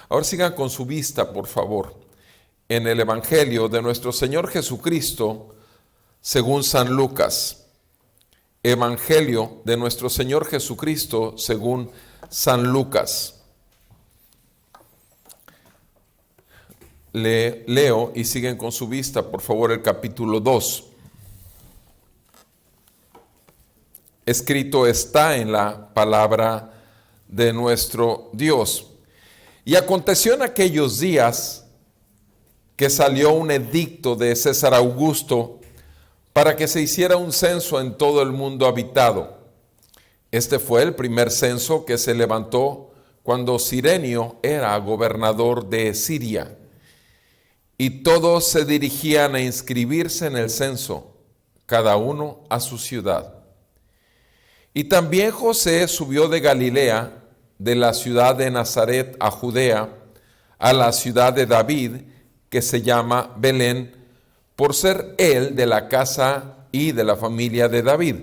Ahora sigan con su vista, por favor, en el Evangelio de nuestro Señor Jesucristo, según San Lucas. Evangelio de nuestro Señor Jesucristo, según San Lucas. Leo y siguen con su vista, por favor, el capítulo 2. Escrito está en la palabra de nuestro Dios. Y aconteció en aquellos días que salió un edicto de César Augusto para que se hiciera un censo en todo el mundo habitado. Este fue el primer censo que se levantó cuando Cirenio era gobernador de Siria. Y todos se dirigían a inscribirse en el censo, cada uno a su ciudad. Y también José subió de Galilea, de la ciudad de Nazaret a Judea, a la ciudad de David, que se llama Belén, por ser él de la casa y de la familia de David,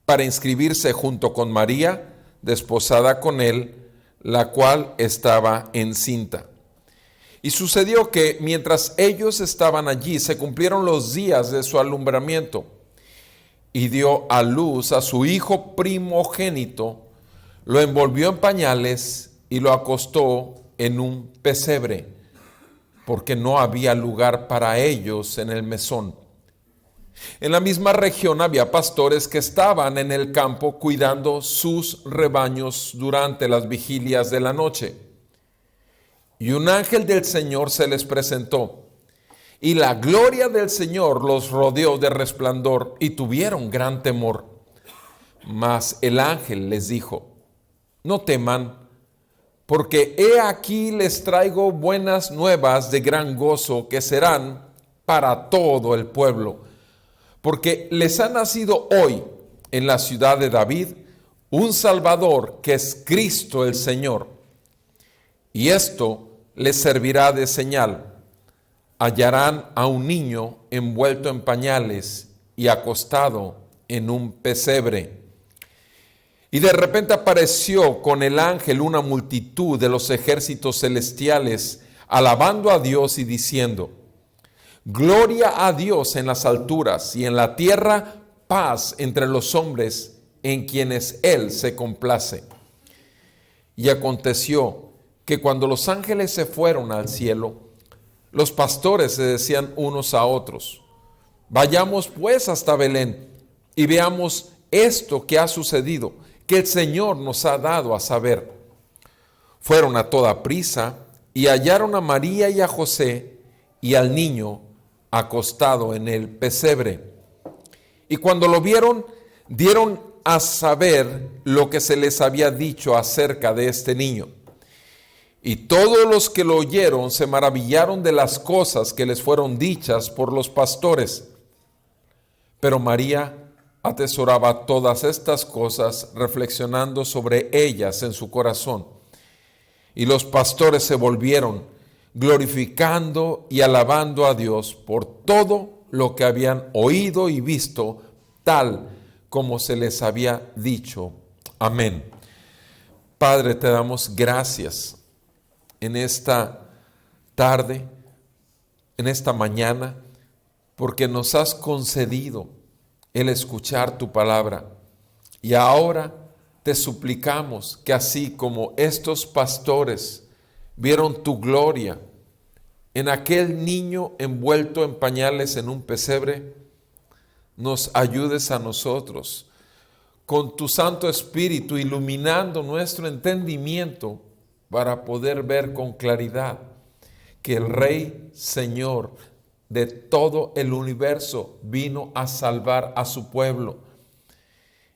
para inscribirse junto con María, desposada con él, la cual estaba encinta. Y sucedió que mientras ellos estaban allí, se cumplieron los días de su alumbramiento, y dio a luz a su hijo primogénito, lo envolvió en pañales y lo acostó en un pesebre, porque no había lugar para ellos en el mesón. En la misma región había pastores que estaban en el campo cuidando sus rebaños durante las vigilias de la noche. Y un ángel del Señor se les presentó, y la gloria del Señor los rodeó de resplandor, y tuvieron gran temor. Mas el ángel les dijo: no teman, porque he aquí les traigo buenas nuevas de gran gozo que serán para todo el pueblo. Porque les ha nacido hoy en la ciudad de David un Salvador, que es Cristo el Señor. Y esto les servirá de señal: hallarán a un niño envuelto en pañales y acostado en un pesebre. Y de repente apareció con el ángel una multitud de los ejércitos celestiales, alabando a Dios y diciendo: gloria a Dios en las alturas, y en la tierra paz entre los hombres en quienes Él se complace. Y aconteció que cuando los ángeles se fueron al cielo, los pastores se decían unos a otros: vayamos pues hasta Belén y veamos esto que ha sucedido, que el Señor nos ha dado a saber. Fueron a toda prisa y hallaron a María y a José y al niño acostado en el pesebre. Y cuando lo vieron, dieron a saber lo que se les había dicho acerca de este niño. Y todos los que lo oyeron se maravillaron de las cosas que les fueron dichas por los pastores. Pero María atesoraba todas estas cosas, reflexionando sobre ellas en su corazón. Y los pastores se volvieron, glorificando y alabando a Dios por todo lo que habían oído y visto, tal como se les había dicho. Amén. Padre, te damos gracias en esta tarde, en esta mañana, porque nos has concedido el escuchar tu palabra. Y ahora te suplicamos que así como estos pastores vieron tu gloria en aquel niño envuelto en pañales en un pesebre, nos ayudes a nosotros con tu Santo Espíritu iluminando nuestro entendimiento para poder ver con claridad que el Rey Señor de todo el universo vino a salvar a su pueblo,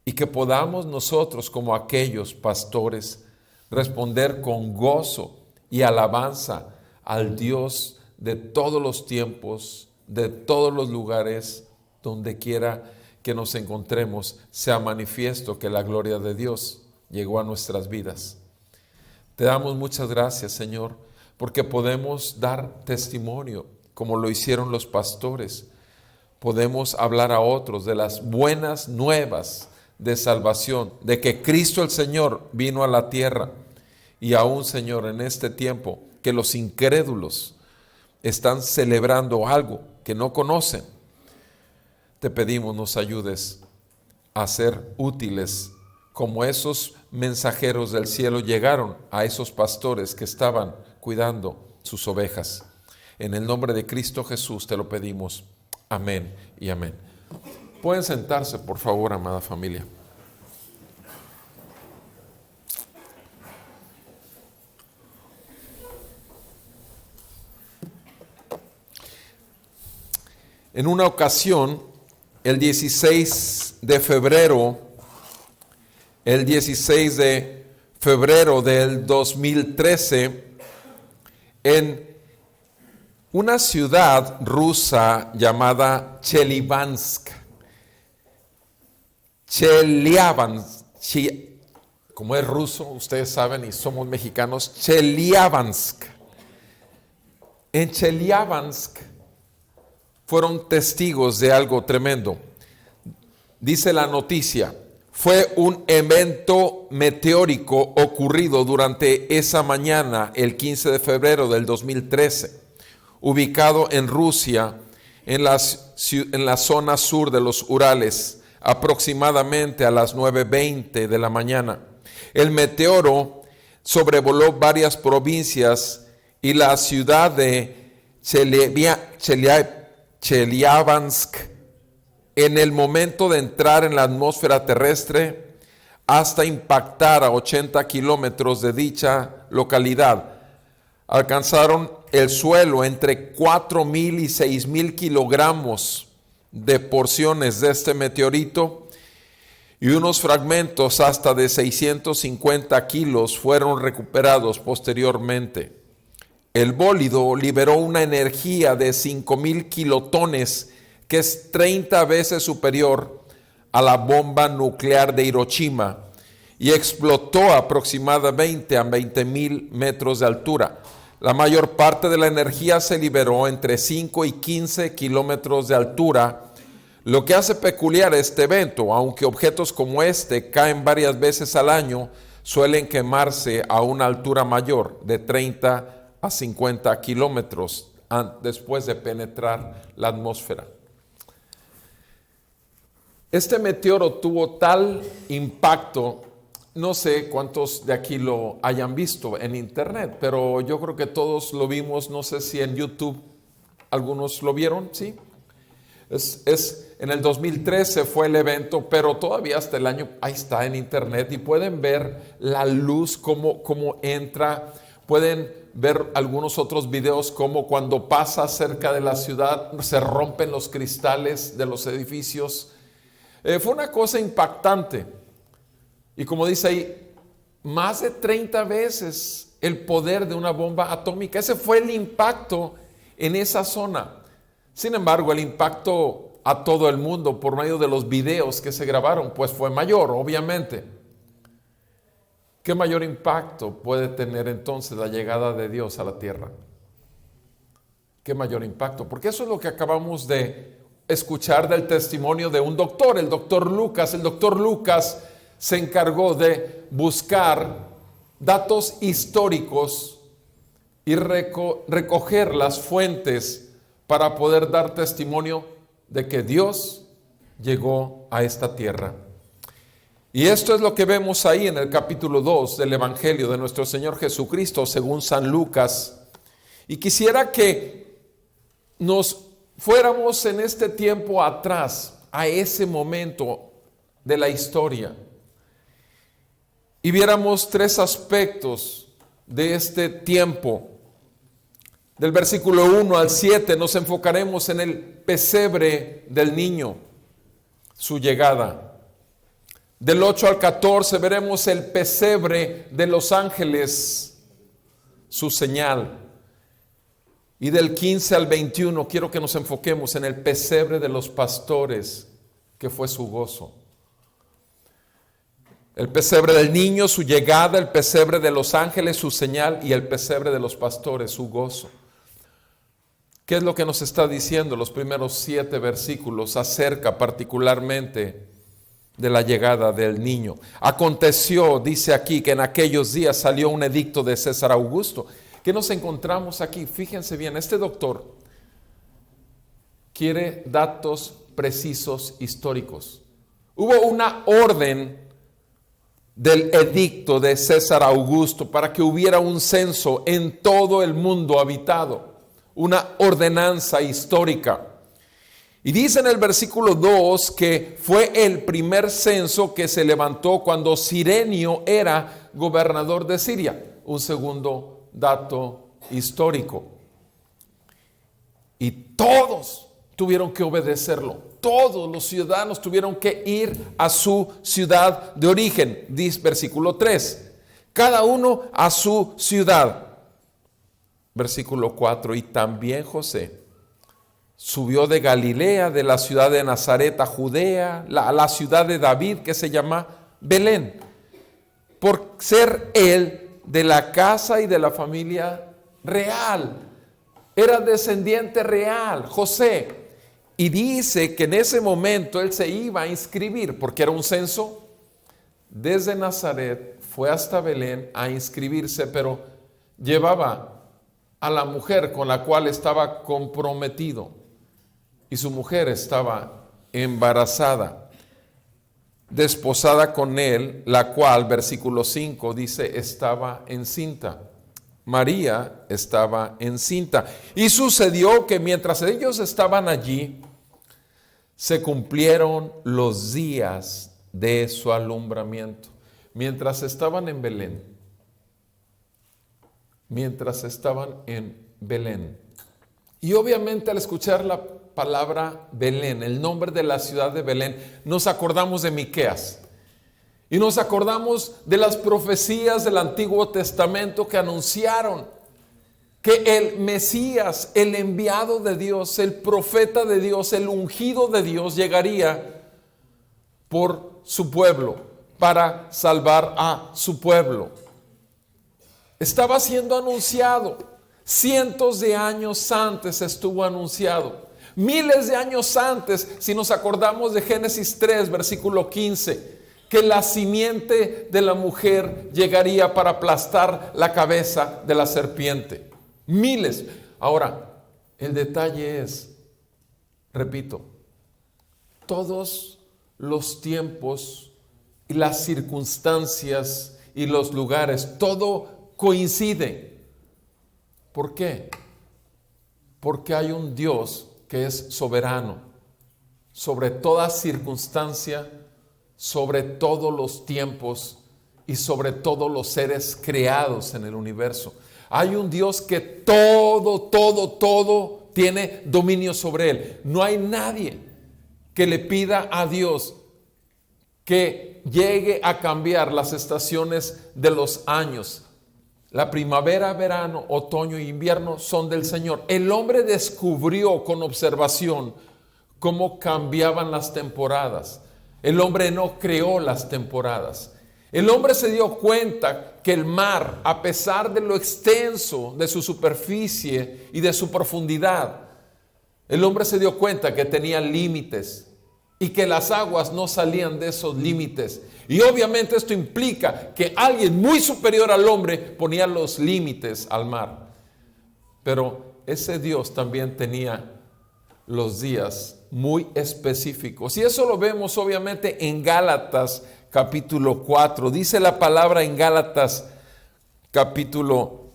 y que podamos nosotros, como aquellos pastores, responder con gozo y alabanza al Dios de todos los tiempos, de todos los lugares, donde quiera que nos encontremos, sea manifiesto que la gloria de Dios llegó a nuestras vidas. Te damos muchas gracias, Señor, porque podemos dar testimonio, como lo hicieron los pastores. Podemos hablar a otros de las buenas nuevas de salvación, de que Cristo el Señor vino a la tierra. Y aún, Señor, en este tiempo que los incrédulos están celebrando algo que no conocen, te pedimos nos ayudes a ser útiles como esos mensajeros del cielo llegaron a esos pastores que estaban cuidando sus ovejas. En el nombre de Cristo Jesús te lo pedimos. Amén y amén. Pueden sentarse, por favor, amada familia. En una ocasión, el 16 de febrero del 2013, en una ciudad rusa llamada Chelyabinsk, como es ruso, ustedes saben, y somos mexicanos, Chelyabinsk. En Chelyabinsk fueron testigos de algo tremendo. Dice la noticia, fue un evento meteórico ocurrido durante esa mañana, el 15 de febrero del 2013, ubicado en Rusia, en la zona sur de los Urales, aproximadamente a las 9:20 de la mañana. El meteoro sobrevoló varias provincias y la ciudad de Chelyabinsk en el momento de entrar en la atmósfera terrestre hasta impactar a 80 kilómetros de dicha localidad. Alcanzaron el suelo entre 4,000 y 6,000 kilogramos de porciones de este meteorito y unos fragmentos hasta de 650 kilos fueron recuperados posteriormente. El bólido liberó una energía de 5,000 kilotones, que es 30 veces superior a la bomba nuclear de Hiroshima, y explotó aproximadamente a 20,000 metros de altura. La mayor parte de la energía se liberó entre 5 y 15 kilómetros de altura, lo que hace peculiar este evento. Aunque objetos como este caen varias veces al año, suelen quemarse a una altura mayor de 30 a 50 kilómetros después de penetrar la atmósfera. Este meteoro tuvo tal impacto, no sé cuántos de aquí lo hayan visto en internet, pero yo creo que todos lo vimos, no sé si en YouTube algunos lo vieron, ¿sí? En el 2013 fue el evento, pero todavía hasta el año, ahí está en internet y pueden ver la luz, cómo entra, pueden ver algunos otros videos como cuando pasa cerca de la ciudad, se rompen los cristales de los edificios. Fue una cosa impactante. Y como dice ahí, más de 30 veces el poder de una bomba atómica. Ese fue el impacto en esa zona. Sin embargo, el impacto a todo el mundo por medio de los videos que se grabaron, pues fue mayor, obviamente. ¿Qué mayor impacto puede tener entonces la llegada de Dios a la tierra? ¿Qué mayor impacto? Porque eso es lo que acabamos de escuchar del testimonio de un doctor, el doctor Lucas. El doctor Lucas se encargó de buscar datos históricos y recoger las fuentes para poder dar testimonio de que Dios llegó a esta tierra. Y esto es lo que vemos ahí en el capítulo 2 del Evangelio de nuestro Señor Jesucristo según San Lucas. Y quisiera que nos fuéramos en este tiempo atrás, a ese momento de la historia, y viéramos 3 aspectos de este tiempo. Del versículo 1 al 7 nos enfocaremos en el pesebre del niño, su llegada. Del 8 al 14 veremos el pesebre de los ángeles, su señal. Y del 15 al 21 quiero que nos enfoquemos en el pesebre de los pastores, que fue su gozo. El pesebre del niño, su llegada, el pesebre de los ángeles, su señal, y el pesebre de los pastores, su gozo. ¿Qué es lo que nos está diciendo los primeros 7 versículos acerca particularmente de la llegada del niño? Aconteció, dice aquí, que en aquellos días salió un edicto de César Augusto. ¿Qué nos encontramos aquí? Fíjense bien, este doctor quiere datos precisos históricos. Hubo una orden del edicto de César Augusto para que hubiera un censo en todo el mundo habitado, una ordenanza histórica. Y dice en el versículo 2 que fue el primer censo que se levantó cuando Cirenio era gobernador de Siria. Un segundo dato histórico. Y todos tuvieron que obedecerlo. Todos los ciudadanos tuvieron que ir a su ciudad de origen. Dice versículo 3. Cada uno a su ciudad. Versículo 4. Y también José subió de Galilea, de la ciudad de Nazaret a Judea, a la ciudad de David, que se llama Belén, por ser él de la casa y de la familia real. Era descendiente real, José. Y dice que en ese momento él se iba a inscribir, porque era un censo. Desde Nazaret fue hasta Belén a inscribirse, pero llevaba a la mujer con la cual estaba comprometido. Y su mujer estaba embarazada, desposada con él, la cual, versículo 5, dice, estaba encinta. María estaba encinta. Y sucedió que mientras ellos estaban allí, se cumplieron los días de su alumbramiento. Mientras estaban en Belén. Mientras estaban en Belén. Y obviamente al escuchar la palabra Belén, el nombre de la ciudad de Belén, nos acordamos de Miqueas. Y nos acordamos de las profecías del Antiguo Testamento que anunciaron que el Mesías, el enviado de Dios, el profeta de Dios, el ungido de Dios, llegaría por su pueblo, para salvar a su pueblo. Estaba siendo anunciado. Cientos de años antes estuvo anunciado. Miles de años antes, si nos acordamos de Génesis 3, versículo 15, que la simiente de la mujer llegaría para aplastar la cabeza de la serpiente. Miles. Ahora, el detalle es, repito, todos los tiempos y las circunstancias y los lugares, todo coincide. ¿Por qué? Porque hay un Dios que es soberano sobre toda circunstancia, sobre todos los tiempos y sobre todos los seres creados en el universo. Hay un Dios que todo tiene dominio sobre él. No hay nadie que le pida a Dios que llegue a cambiar las estaciones de los años. La primavera, verano, otoño e invierno son del Señor. El hombre descubrió con observación cómo cambiaban las temporadas. El hombre no creó las temporadas. El hombre se dio cuenta que el mar, a pesar de lo extenso de su superficie y de su profundidad, el hombre se dio cuenta que tenía límites y que las aguas no salían de esos límites. Y obviamente esto implica que alguien muy superior al hombre ponía los límites al mar. Pero ese Dios también tenía los días muy específicos. Y eso lo vemos obviamente en Gálatas capítulo 4. Dice la palabra en Gálatas capítulo,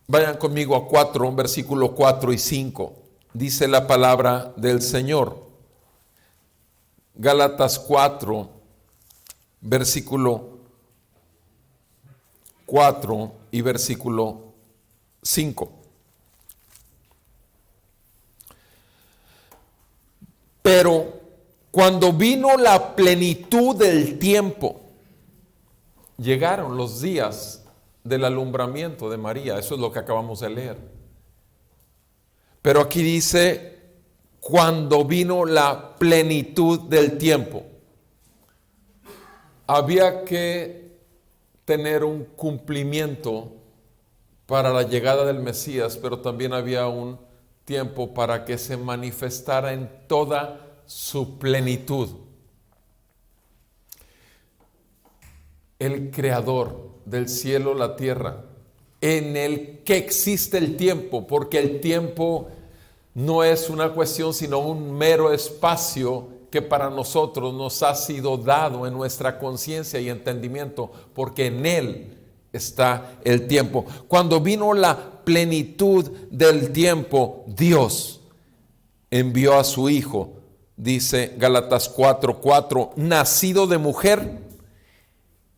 vayan conmigo a 4, versículo 4 y 5. Dice la palabra del Señor. Gálatas 4, versículo 4 y versículo 5. Pero cuando vino la plenitud del tiempo, llegaron los días del alumbramiento de María. Eso es lo que acabamos de leer. Pero aquí dice, cuando vino la plenitud del tiempo. había que tener un cumplimiento para la llegada del Mesías, pero también había un tiempo para que se manifestara en toda su plenitud. El creador del cielo, la tierra, en el que existe el tiempo, porque el tiempo no es una cuestión, sino un mero espacio que para nosotros nos ha sido dado en nuestra conciencia y entendimiento, porque en Él está el tiempo. Cuando vino la plenitud del tiempo, Dios envió a su Hijo, dice Gálatas 4:4, nacido de mujer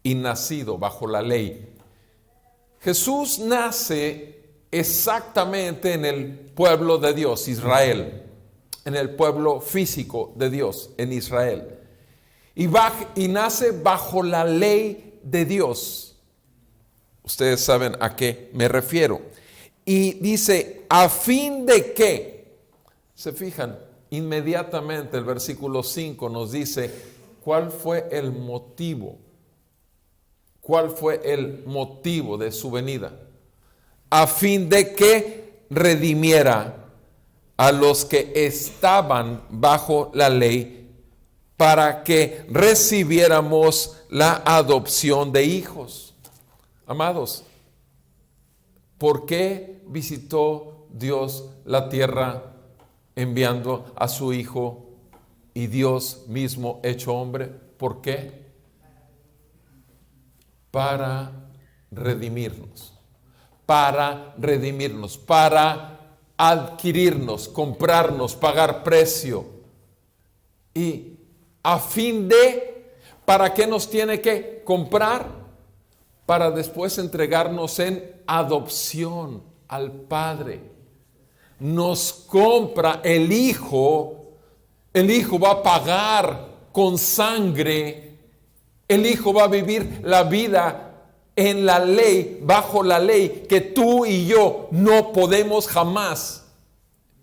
y nacido bajo la ley. Jesús nace exactamente en el pueblo de Dios, Israel, en el pueblo físico de Dios, en Israel. Y nace bajo la ley de Dios. Ustedes saben a qué me refiero. Y dice, a fin de que, se fijan, inmediatamente el versículo 5 nos dice cuál fue el motivo. ¿Cuál fue el motivo de su venida? A fin de que redimiera a los que estaban bajo la ley, para que recibiéramos la adopción de hijos. Amados, ¿por qué visitó Dios la tierra enviando a su Hijo y Dios mismo hecho hombre? ¿Por qué? Para redimirnos, para adquirirnos, comprarnos, pagar precio. Y a fin de, ¿para qué nos tiene que comprar? Para después entregarnos en adopción al Padre. Nos compra el Hijo va a pagar con sangre. El Hijo va a vivir la vida en la ley, bajo la ley, que tú y yo no podemos jamás.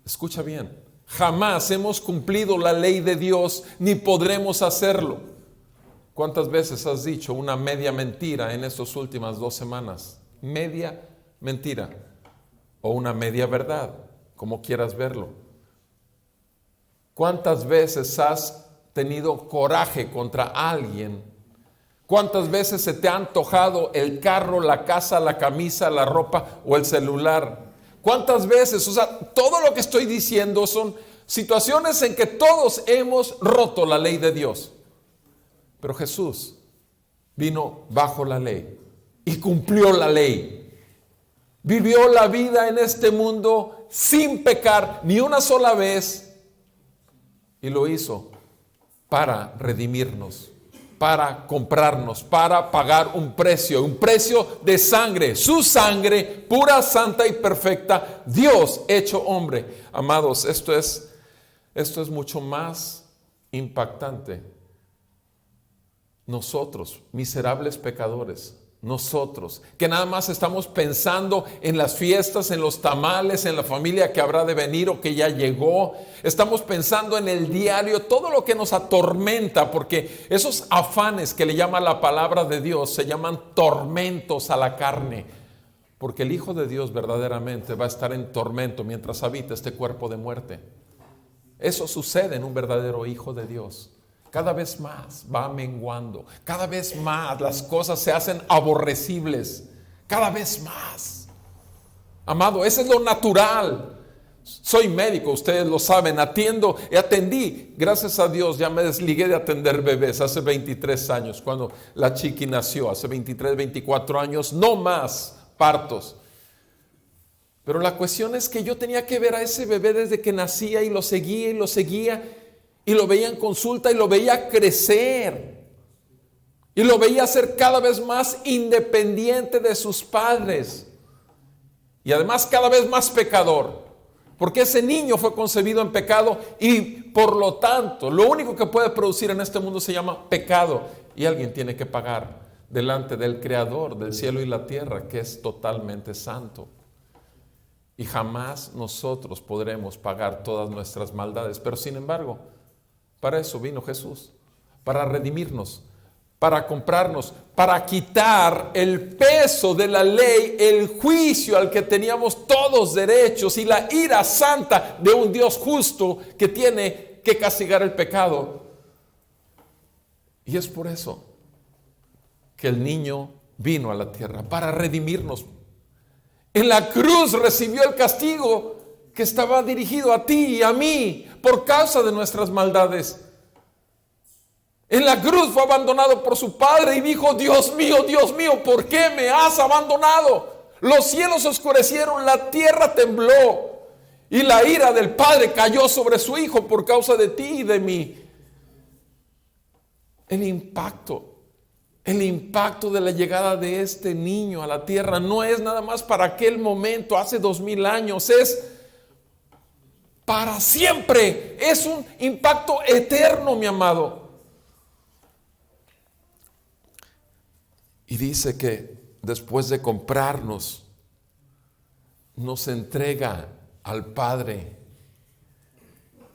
Escucha bien, jamás hemos cumplido la ley de Dios, ni podremos hacerlo. ¿Cuántas veces has dicho una media mentira en estas últimas 2 semanas? Media mentira o una media verdad, como quieras verlo. ¿Cuántas veces has tenido coraje contra alguien? ¿Cuántas veces se te ha antojado el carro, la casa, la camisa, la ropa o el celular? ¿Cuántas veces? O sea, todo lo que estoy diciendo son situaciones en que todos hemos roto la ley de Dios. Pero Jesús vino bajo la ley y cumplió la ley. Vivió la vida en este mundo sin pecar ni una sola vez y lo hizo para redimirnos, para comprarnos, para pagar un precio de sangre, su sangre pura, santa y perfecta, Dios hecho hombre. Amados, esto es mucho más impactante. Nosotros, miserables pecadores, nosotros, que nada más estamos pensando en las fiestas, en los tamales, en la familia que habrá de venir o que ya llegó. Estamos pensando en el diario, todo lo que nos atormenta, porque esos afanes que le llama la palabra de Dios se llaman tormentos a la carne. Porque el Hijo de Dios verdaderamente va a estar en tormento mientras habita este cuerpo de muerte. Eso sucede en un verdadero Hijo de Dios. Cada vez más va menguando, cada vez más las cosas se hacen aborrecibles, cada vez más. Amado, ese es lo natural. Soy médico, ustedes lo saben, atendí, gracias a Dios ya me desligué de atender bebés hace 23 años, cuando la chiqui nació, hace 23, 24 años, no más partos. Pero la cuestión es que yo tenía que ver a ese bebé desde que nacía y lo seguía y lo veía en consulta y lo veía crecer y lo veía ser cada vez más independiente de sus padres y además cada vez más pecador, porque ese niño fue concebido en pecado y por lo tanto lo único que puede producir en este mundo se llama pecado y alguien tiene que pagar delante del Creador del cielo y la tierra, que es totalmente santo. Y jamás nosotros podremos pagar todas nuestras maldades, pero sin embargo, para eso vino Jesús, para redimirnos, para comprarnos, para quitar el peso de la ley, el juicio al que teníamos todos derechos y la ira santa de un Dios justo que tiene que castigar el pecado. Y es por eso que el niño vino a la tierra, para redimirnos. En la cruz recibió el castigo que estaba dirigido a ti y a mí por causa de nuestras maldades. En la cruz fue abandonado por su padre y dijo: Dios mío, ¿por qué me has abandonado? Los cielos se oscurecieron, la tierra tembló y la ira del Padre cayó sobre su Hijo por causa de ti y de mí. El impacto de la llegada de este niño a la tierra no es nada más para aquel momento, hace 2000 años, es para siempre. Es un impacto eterno, mi amado. Y dice que después de comprarnos, nos entrega al Padre.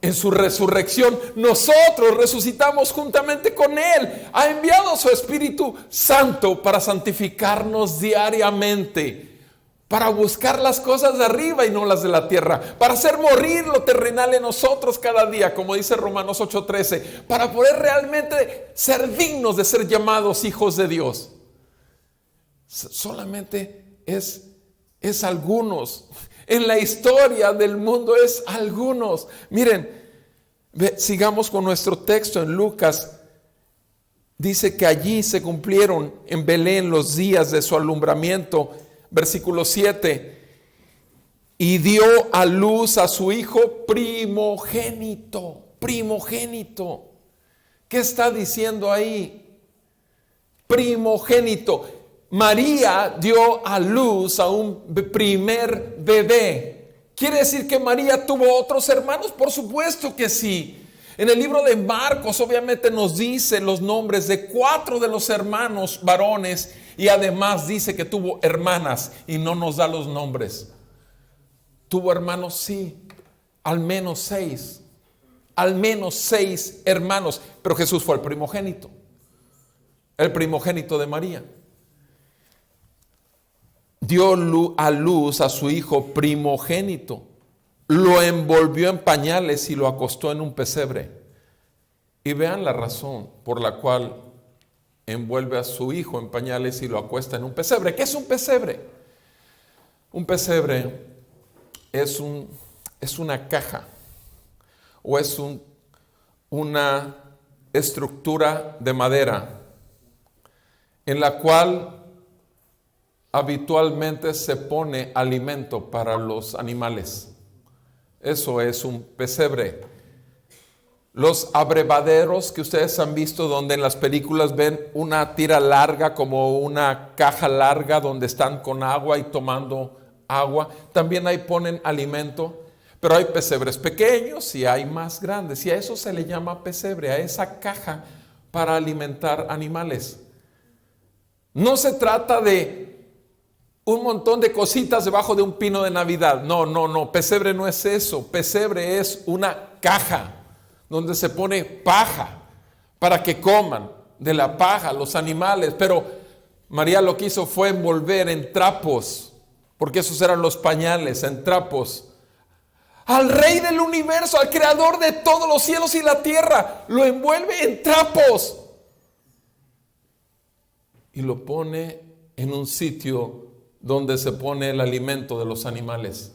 En su resurrección, nosotros resucitamos juntamente con Él. Ha enviado su Espíritu Santo para santificarnos diariamente, para buscar las cosas de arriba y no las de la tierra, para hacer morir lo terrenal en nosotros cada día, como dice Romanos 8:13, para poder realmente ser dignos de ser llamados hijos de Dios. Solamente es algunos. En la historia del mundo es algunos. Miren, sigamos con nuestro texto en Lucas. Dice que allí se cumplieron en Belén los días de su alumbramiento. Versículo 7. Y dio a luz a su hijo primogénito. Primogénito. ¿Qué está diciendo ahí? Primogénito. María dio a luz a un primer bebé. ¿Quiere decir que María tuvo otros hermanos? Por supuesto que sí. En el libro de Marcos obviamente nos dice los nombres de 4 de los hermanos varones y además dice que tuvo hermanas y no nos da los nombres. ¿Tuvo hermanos? Sí, al menos 6. Al menos 6 hermanos. Pero Jesús fue el primogénito de María. Dio a luz a su hijo primogénito, lo envolvió en pañales y lo acostó en un pesebre. Y vean la razón por la cual envuelve a su hijo en pañales y lo acuesta en un pesebre. ¿Qué es un pesebre? Un pesebre es una caja o es una estructura de madera en la cual habitualmente se pone alimento para los animales. Eso es un pesebre. Los abrevaderos que ustedes han visto, donde en las películas ven una tira larga, como una caja larga donde están con agua y tomando agua, también ahí ponen alimento. Pero hay pesebres pequeños y hay más grandes, y a eso se le llama pesebre, a esa caja para alimentar animales. No se trata de un montón de cositas debajo de un pino de Navidad. No, pesebre no es eso. Pesebre es una caja donde se pone paja para que coman de la paja los animales. Pero María lo que hizo fue envolver en trapos, porque esos eran los pañales, en trapos, al Rey del universo, al Creador de todos los cielos y la tierra. Lo envuelve en trapos y lo pone en un sitio donde se pone el alimento de los animales.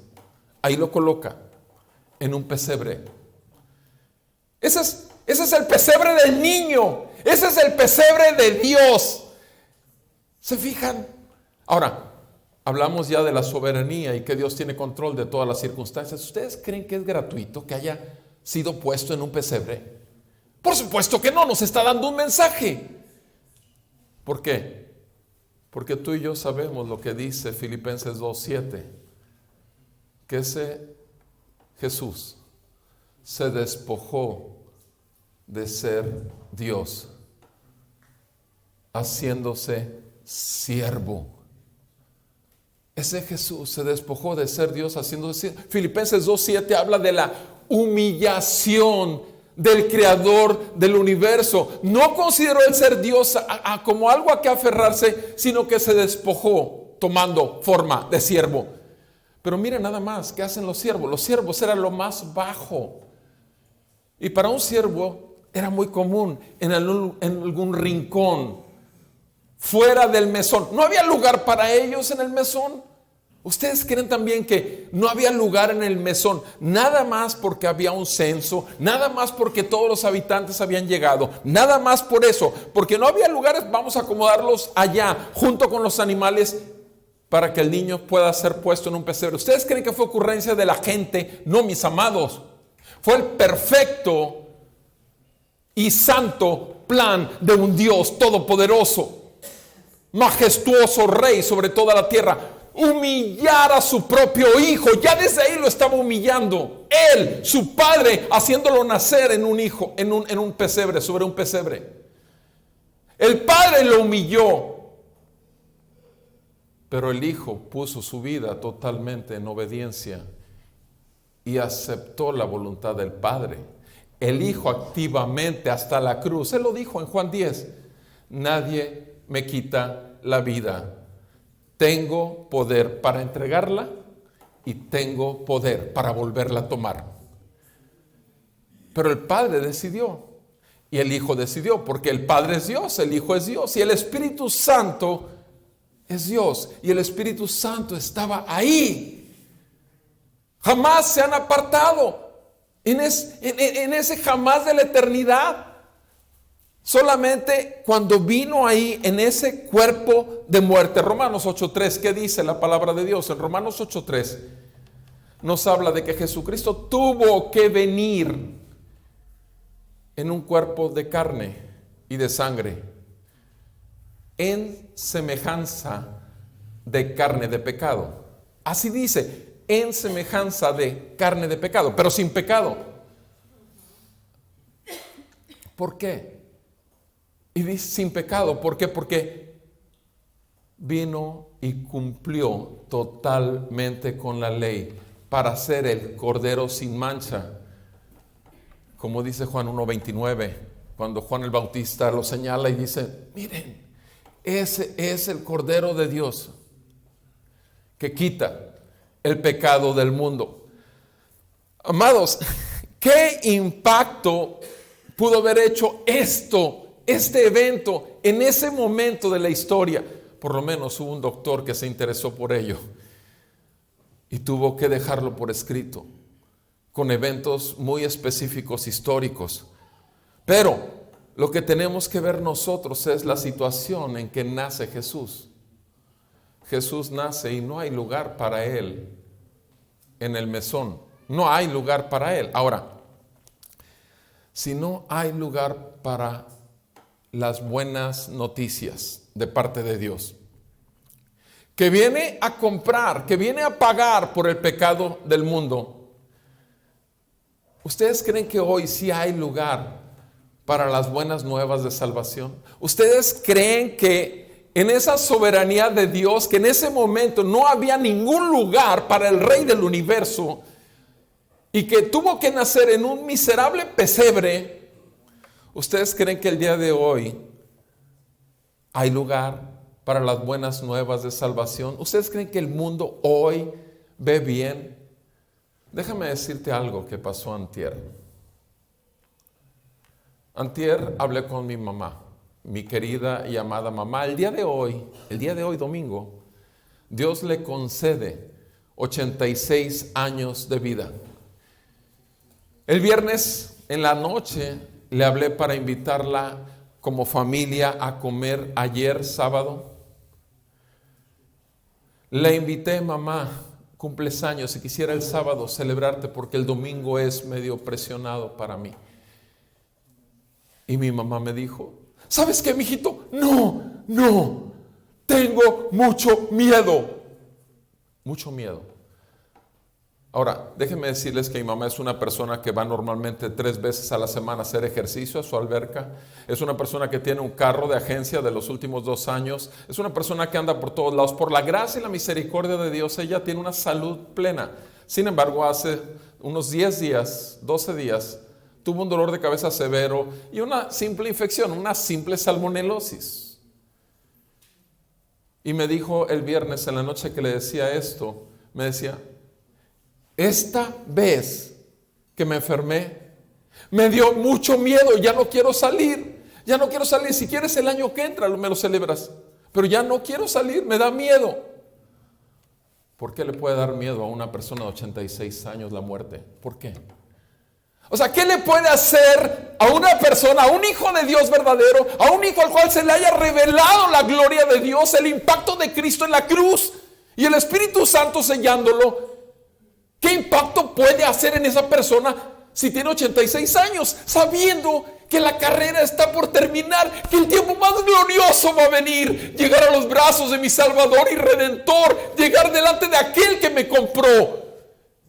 Ahí lo coloca, en un pesebre. Ese es el pesebre del niño. Ese es el pesebre de Dios. ¿Se fijan? Ahora, hablamos ya de la soberanía y que Dios tiene control de todas las circunstancias. ¿Ustedes creen que es gratuito que haya sido puesto en un pesebre? Por supuesto que no, nos está dando un mensaje. ¿Por qué? Porque tú y yo sabemos lo que dice Filipenses 2:7, que ese Jesús se despojó de ser Dios, haciéndose siervo. Ese Jesús se despojó de ser Dios, haciéndose siervo. Filipenses 2:7 habla de la humillación del creador del universo. No consideró el ser Dios como algo a que aferrarse, sino que se despojó tomando forma de siervo. Pero miren nada más, ¿qué hacen los siervos? Los siervos eran lo más bajo. Y para un siervo era muy común en algún rincón, fuera del mesón. No había lugar para ellos en el mesón. ¿Ustedes creen también que no había lugar en el mesón? Nada más porque había un censo, nada más porque todos los habitantes habían llegado, nada más por eso, porque no había lugares, vamos a acomodarlos allá, junto con los animales, para que el niño pueda ser puesto en un pesebre. ¿Ustedes creen que fue ocurrencia de la gente? No, mis amados. Fue el perfecto y santo plan de un Dios todopoderoso, majestuoso Rey sobre toda la tierra. Humillar a su propio hijo, ya desde ahí lo estaba humillando. Él, su padre, haciéndolo nacer en un hijo, en un pesebre, sobre un pesebre. El padre lo humilló, pero el hijo puso su vida totalmente en obediencia y aceptó la voluntad del padre. El hijo activamente hasta la cruz. Él lo dijo en Juan 10: nadie me quita la vida. Tengo poder para entregarla y tengo poder para volverla a tomar. Pero el Padre decidió y el Hijo decidió, porque el Padre es Dios, el Hijo es Dios y el Espíritu Santo es Dios. Y el Espíritu Santo estaba ahí. Jamás se han apartado en ese jamás de la eternidad. Solamente cuando vino ahí en ese cuerpo de muerte. Romanos 8:3, ¿qué dice la palabra de Dios? En Romanos 8:3 nos habla de que Jesucristo tuvo que venir en un cuerpo de carne y de sangre, en semejanza de carne de pecado. Así dice, en semejanza de carne de pecado, pero sin pecado. ¿Por qué? Y dice sin pecado, ¿por qué? Porque vino y cumplió totalmente con la ley para ser el Cordero sin mancha. Como dice Juan 1:29, cuando Juan el Bautista lo señala y dice: miren, ese es el Cordero de Dios que quita el pecado del mundo. Amados, ¿qué impacto pudo haber hecho este evento en ese momento de la historia? Por lo menos hubo un doctor que se interesó por ello y tuvo que dejarlo por escrito, con eventos muy específicos históricos. Pero lo que tenemos que ver nosotros es la situación en que nace Jesús. Jesús nace y no hay lugar para él en el mesón. No hay lugar para él. Ahora, si no hay lugar para las buenas noticias de parte de Dios, que viene a comprar, que viene a pagar por el pecado del mundo, ¿ustedes creen que hoy sí hay lugar para las buenas nuevas de salvación? ¿Ustedes creen que en esa soberanía de Dios, que en ese momento no había ningún lugar para el Rey del universo y que tuvo que nacer en un miserable pesebre? ¿Ustedes creen que el día de hoy hay lugar para las buenas nuevas de salvación? ¿Ustedes creen que el mundo hoy ve bien? Déjame decirte algo que pasó antier. Antier hablé con mi mamá, mi querida y amada mamá. El día de hoy, domingo, Dios le concede 86 años de vida. El viernes en la noche le hablé para invitarla como familia a comer ayer sábado. Le invité: mamá, cumples años y quisiera el sábado celebrarte porque el domingo es medio presionado para mí. Y mi mamá me dijo: ¿sabes qué, mijito? No, tengo mucho miedo. Mucho miedo. Ahora, déjenme decirles que mi mamá es una persona que va normalmente 3 veces a la semana a hacer ejercicio a su alberca. Es una persona que tiene un carro de agencia de los últimos 2 años. Es una persona que anda por todos lados. Por la gracia y la misericordia de Dios, ella tiene una salud plena. Sin embargo, hace unos 10 días, 12 días, tuvo un dolor de cabeza severo y una simple infección, una simple salmonelosis. Y me dijo el viernes en la noche que le decía esto, me decía, esta vez que me enfermé, me dio mucho miedo, ya no quiero salir, si quieres el año que entra me lo celebras, pero ya no quiero salir, me da miedo. ¿Por qué le puede dar miedo a una persona de 86 años la muerte? ¿Por qué? O sea, ¿qué le puede hacer a una persona, a un hijo de Dios verdadero, a un hijo al cual se le haya revelado la gloria de Dios, el impacto de Cristo en la cruz y el Espíritu Santo sellándolo? ¿Qué impacto puede hacer en esa persona si tiene 86 años, sabiendo que la carrera está por terminar, que el tiempo más glorioso va a venir, llegar a los brazos de mi Salvador y Redentor, llegar delante de aquel que me compró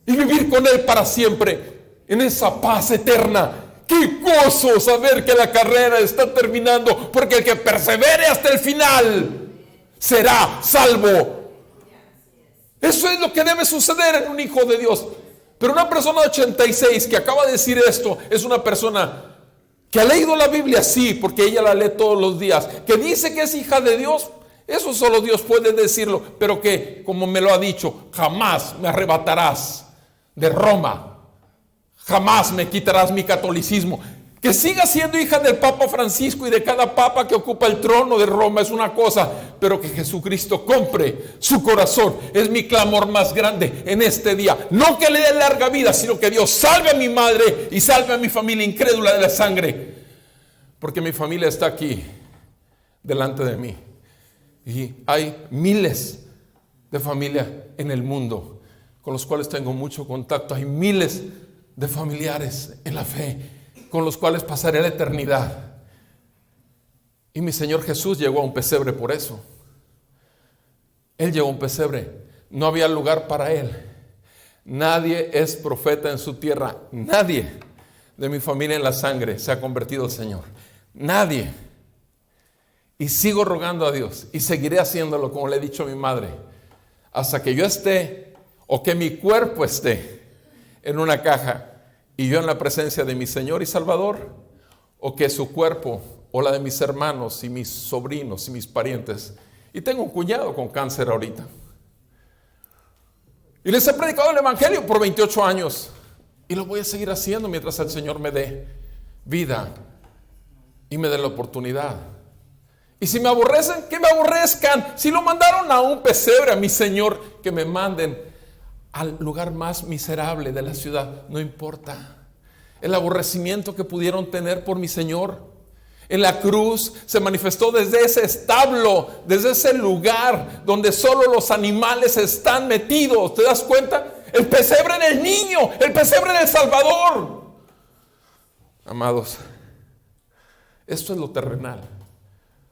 y vivir con Él para siempre en esa paz eterna? ¡Qué gozo saber que la carrera está terminando! Porque el que persevere hasta el final será salvo. Eso es lo que debe suceder en un hijo de Dios. Pero una persona de 86 que acaba de decir esto es una persona que ha leído la Biblia, sí, porque ella la lee todos los días, que dice que es hija de Dios. Eso solo Dios puede decirlo, pero que, como me lo ha dicho, jamás me arrebatarás de Roma, jamás me quitarás mi catolicismo. Que siga siendo hija del Papa Francisco y de cada papa que ocupa el trono de Roma es una cosa, pero que Jesucristo compre su corazón es mi clamor más grande en este día. No que le dé larga vida, sino que Dios salve a mi madre y salve a mi familia incrédula de la sangre, porque mi familia está aquí delante de mí y hay miles de familias en el mundo con los cuales tengo mucho contacto. Hay miles de familiares en la fe con los cuales pasaré la eternidad. Y mi Señor Jesús llegó a un pesebre por eso. Él llegó a un pesebre. No había lugar para Él. Nadie es profeta en su tierra. Nadie de mi familia en la sangre se ha convertido al Señor. Nadie. Y sigo rogando a Dios. Y seguiré haciéndolo, como le he dicho a mi madre, hasta que yo esté, o que mi cuerpo esté en una caja y yo en la presencia de mi Señor y Salvador, o que su cuerpo o la de mis hermanos y mis sobrinos y mis parientes. Y tengo un cuñado con cáncer ahorita. Y les he predicado el Evangelio por 28 años. Y lo voy a seguir haciendo mientras el Señor me dé vida y me dé la oportunidad. Y si me aborrecen, que me aborrezcan. Si lo mandaron a un pesebre a mi Señor, que me manden al lugar más miserable de la ciudad, no importa. El aborrecimiento que pudieron tener por mi Señor en la cruz se manifestó desde ese establo, desde ese lugar donde solo los animales están metidos. ¿Te das cuenta? El pesebre en el niño, el pesebre en el Salvador. Amados, esto es lo terrenal.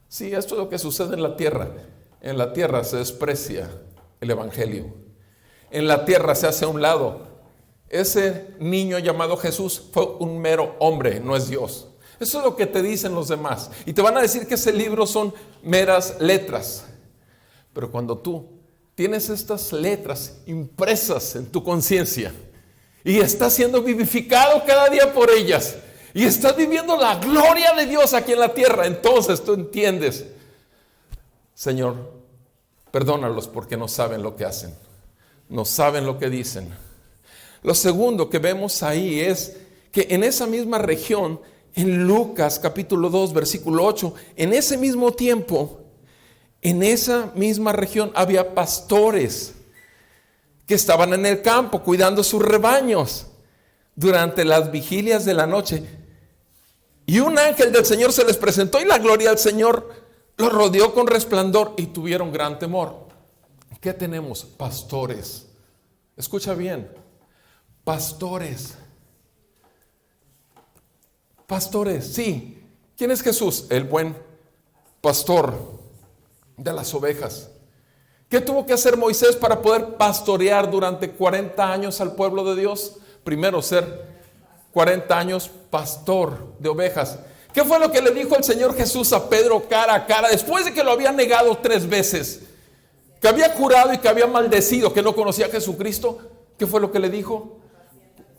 Sí, esto es lo que sucede en la tierra. En la tierra se desprecia el Evangelio. En la tierra se hace a un lado. Ese niño llamado Jesús fue un mero hombre, no es Dios. Eso es lo que te dicen los demás. Y te van a decir que ese libro son meras letras. Pero cuando tú tienes estas letras impresas en tu conciencia y estás siendo vivificado cada día por ellas y estás viviendo la gloria de Dios aquí en la tierra, entonces tú entiendes: Señor, perdónalos porque no saben lo que hacen. No saben lo que dicen. Lo segundo que vemos ahí es que en esa misma región, en Lucas capítulo 2 versículo 8, en ese mismo tiempo, en esa misma región había pastores que estaban en el campo cuidando sus rebaños durante las vigilias de la noche. Y un ángel del Señor se les presentó y la gloria del Señor los rodeó con resplandor y tuvieron gran temor. ¿Qué tenemos? Pastores. Escucha bien. Pastores. Pastores, sí. ¿Quién es Jesús? El buen pastor de las ovejas. ¿Qué tuvo que hacer Moisés para poder pastorear durante 40 años al pueblo de Dios? Primero, ser 40 años pastor de ovejas. ¿Qué fue lo que le dijo el Señor Jesús a Pedro cara a cara después de que lo había negado 3 veces? Que había jurado y que había maldecido, que no conocía a Jesucristo. ¿Qué fue lo que le dijo?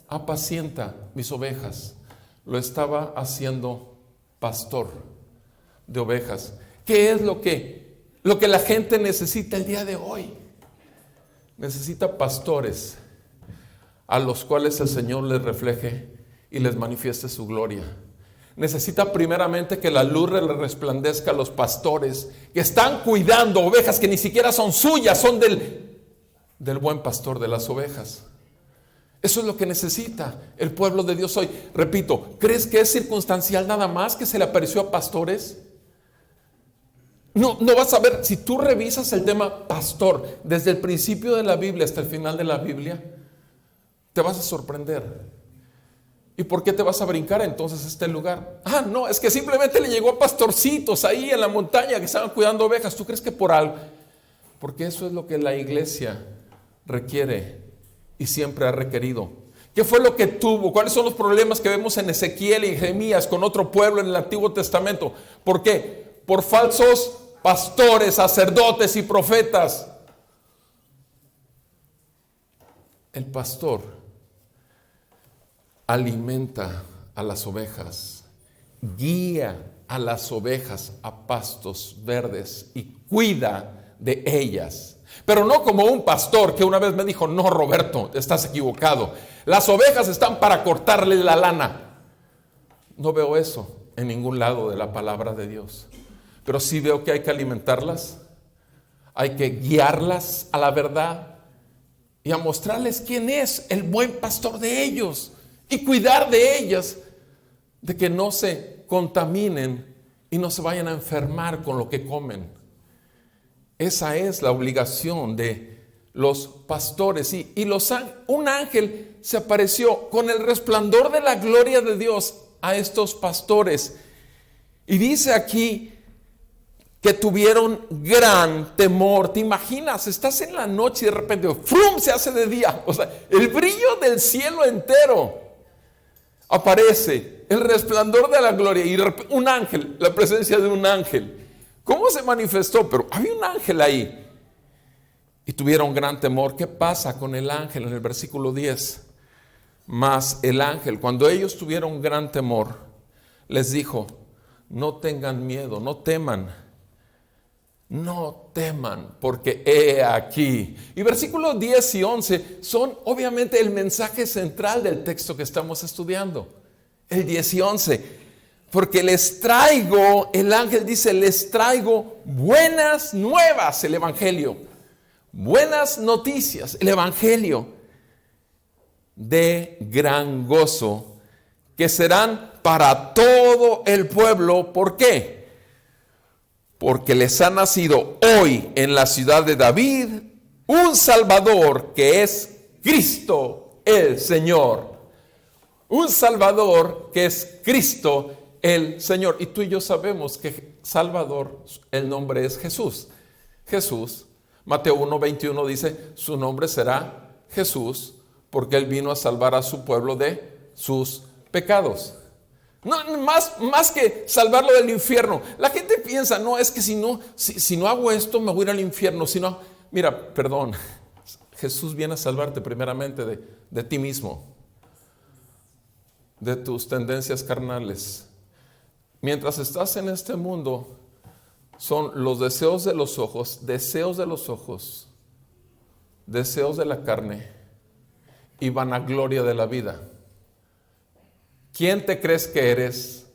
Apacienta mis ovejas. lo estaba haciendo pastor de ovejas. ¿Qué es lo que la gente necesita el día de hoy? Necesita pastores a los cuales el Señor les refleje y les manifieste su gloria. Necesita primeramente que la luz le resplandezca a los pastores que están cuidando ovejas que ni siquiera son suyas, son del buen pastor de las ovejas. Eso es lo que necesita el pueblo de Dios hoy. Repito, ¿crees que es circunstancial nada más que se le apareció a pastores? No vas a ver, si tú revisas el tema pastor desde el principio de la Biblia hasta el final de la Biblia, te vas a sorprender. ¿Y por qué te vas a brincar entonces a este lugar? No, es que simplemente le llegó a pastorcitos ahí en la montaña que estaban cuidando ovejas. ¿Tú crees que por algo? Porque eso es lo que la iglesia requiere y siempre ha requerido. ¿Qué fue lo que tuvo? ¿Cuáles son los problemas que vemos en Ezequiel y Jeremías con otro pueblo en el Antiguo Testamento? ¿Por qué? Por falsos pastores, sacerdotes y profetas. El pastor alimenta a las ovejas, guía a las ovejas a pastos verdes y cuida de ellas. Pero no como un pastor que una vez me dijo: no, Roberto, estás equivocado. Las ovejas están para cortarle la lana. No veo eso en ningún lado de la palabra de Dios. Pero sí veo que hay que alimentarlas, hay que guiarlas a la verdad y a mostrarles quién es el buen pastor de ellos y cuidar de ellas, de que no se contaminen y no se vayan a enfermar con lo que comen. Esa es la obligación de los pastores. Un ángel se apareció con el resplandor de la gloria de Dios a estos pastores. Y dice aquí que tuvieron gran temor. ¿Te imaginas? Estás en la noche y de repente ¡frum!, se hace de día. O sea, el brillo del cielo entero aparece, el resplandor de la gloria y un ángel, la presencia de un ángel. ¿Cómo se manifestó? Pero había un ángel ahí. Y tuvieron gran temor. ¿Qué pasa con el ángel en el versículo 10? Mas el ángel, cuando ellos tuvieron gran temor, les dijo: no tengan miedo, no teman. No teman, porque he aquí. Y versículos 10 y 11 son obviamente el mensaje central del texto que estamos estudiando. El 10 y 11. Porque les traigo, el ángel dice, les traigo buenas nuevas, el evangelio. Buenas noticias, el evangelio de gran gozo, que serán para todo el pueblo. ¿Por qué? Porque les ha nacido hoy en la ciudad de David un Salvador, que es Cristo el Señor. Un Salvador que es Cristo el Señor. Y tú y yo sabemos que Salvador, el nombre es Jesús. Jesús, Mateo 1:21 dice: su nombre será Jesús, porque Él vino a salvar a su pueblo de sus pecados. No, más que salvarlo del infierno. La gente piensa: no, es que si no hago esto me voy a ir al infierno. Mira, perdón, Jesús viene a salvarte primeramente de ti mismo, de tus tendencias carnales. Mientras estás en este mundo, son los deseos de los ojos, deseos de la carne y vanagloria de la vida. ¿Quién te crees que eres?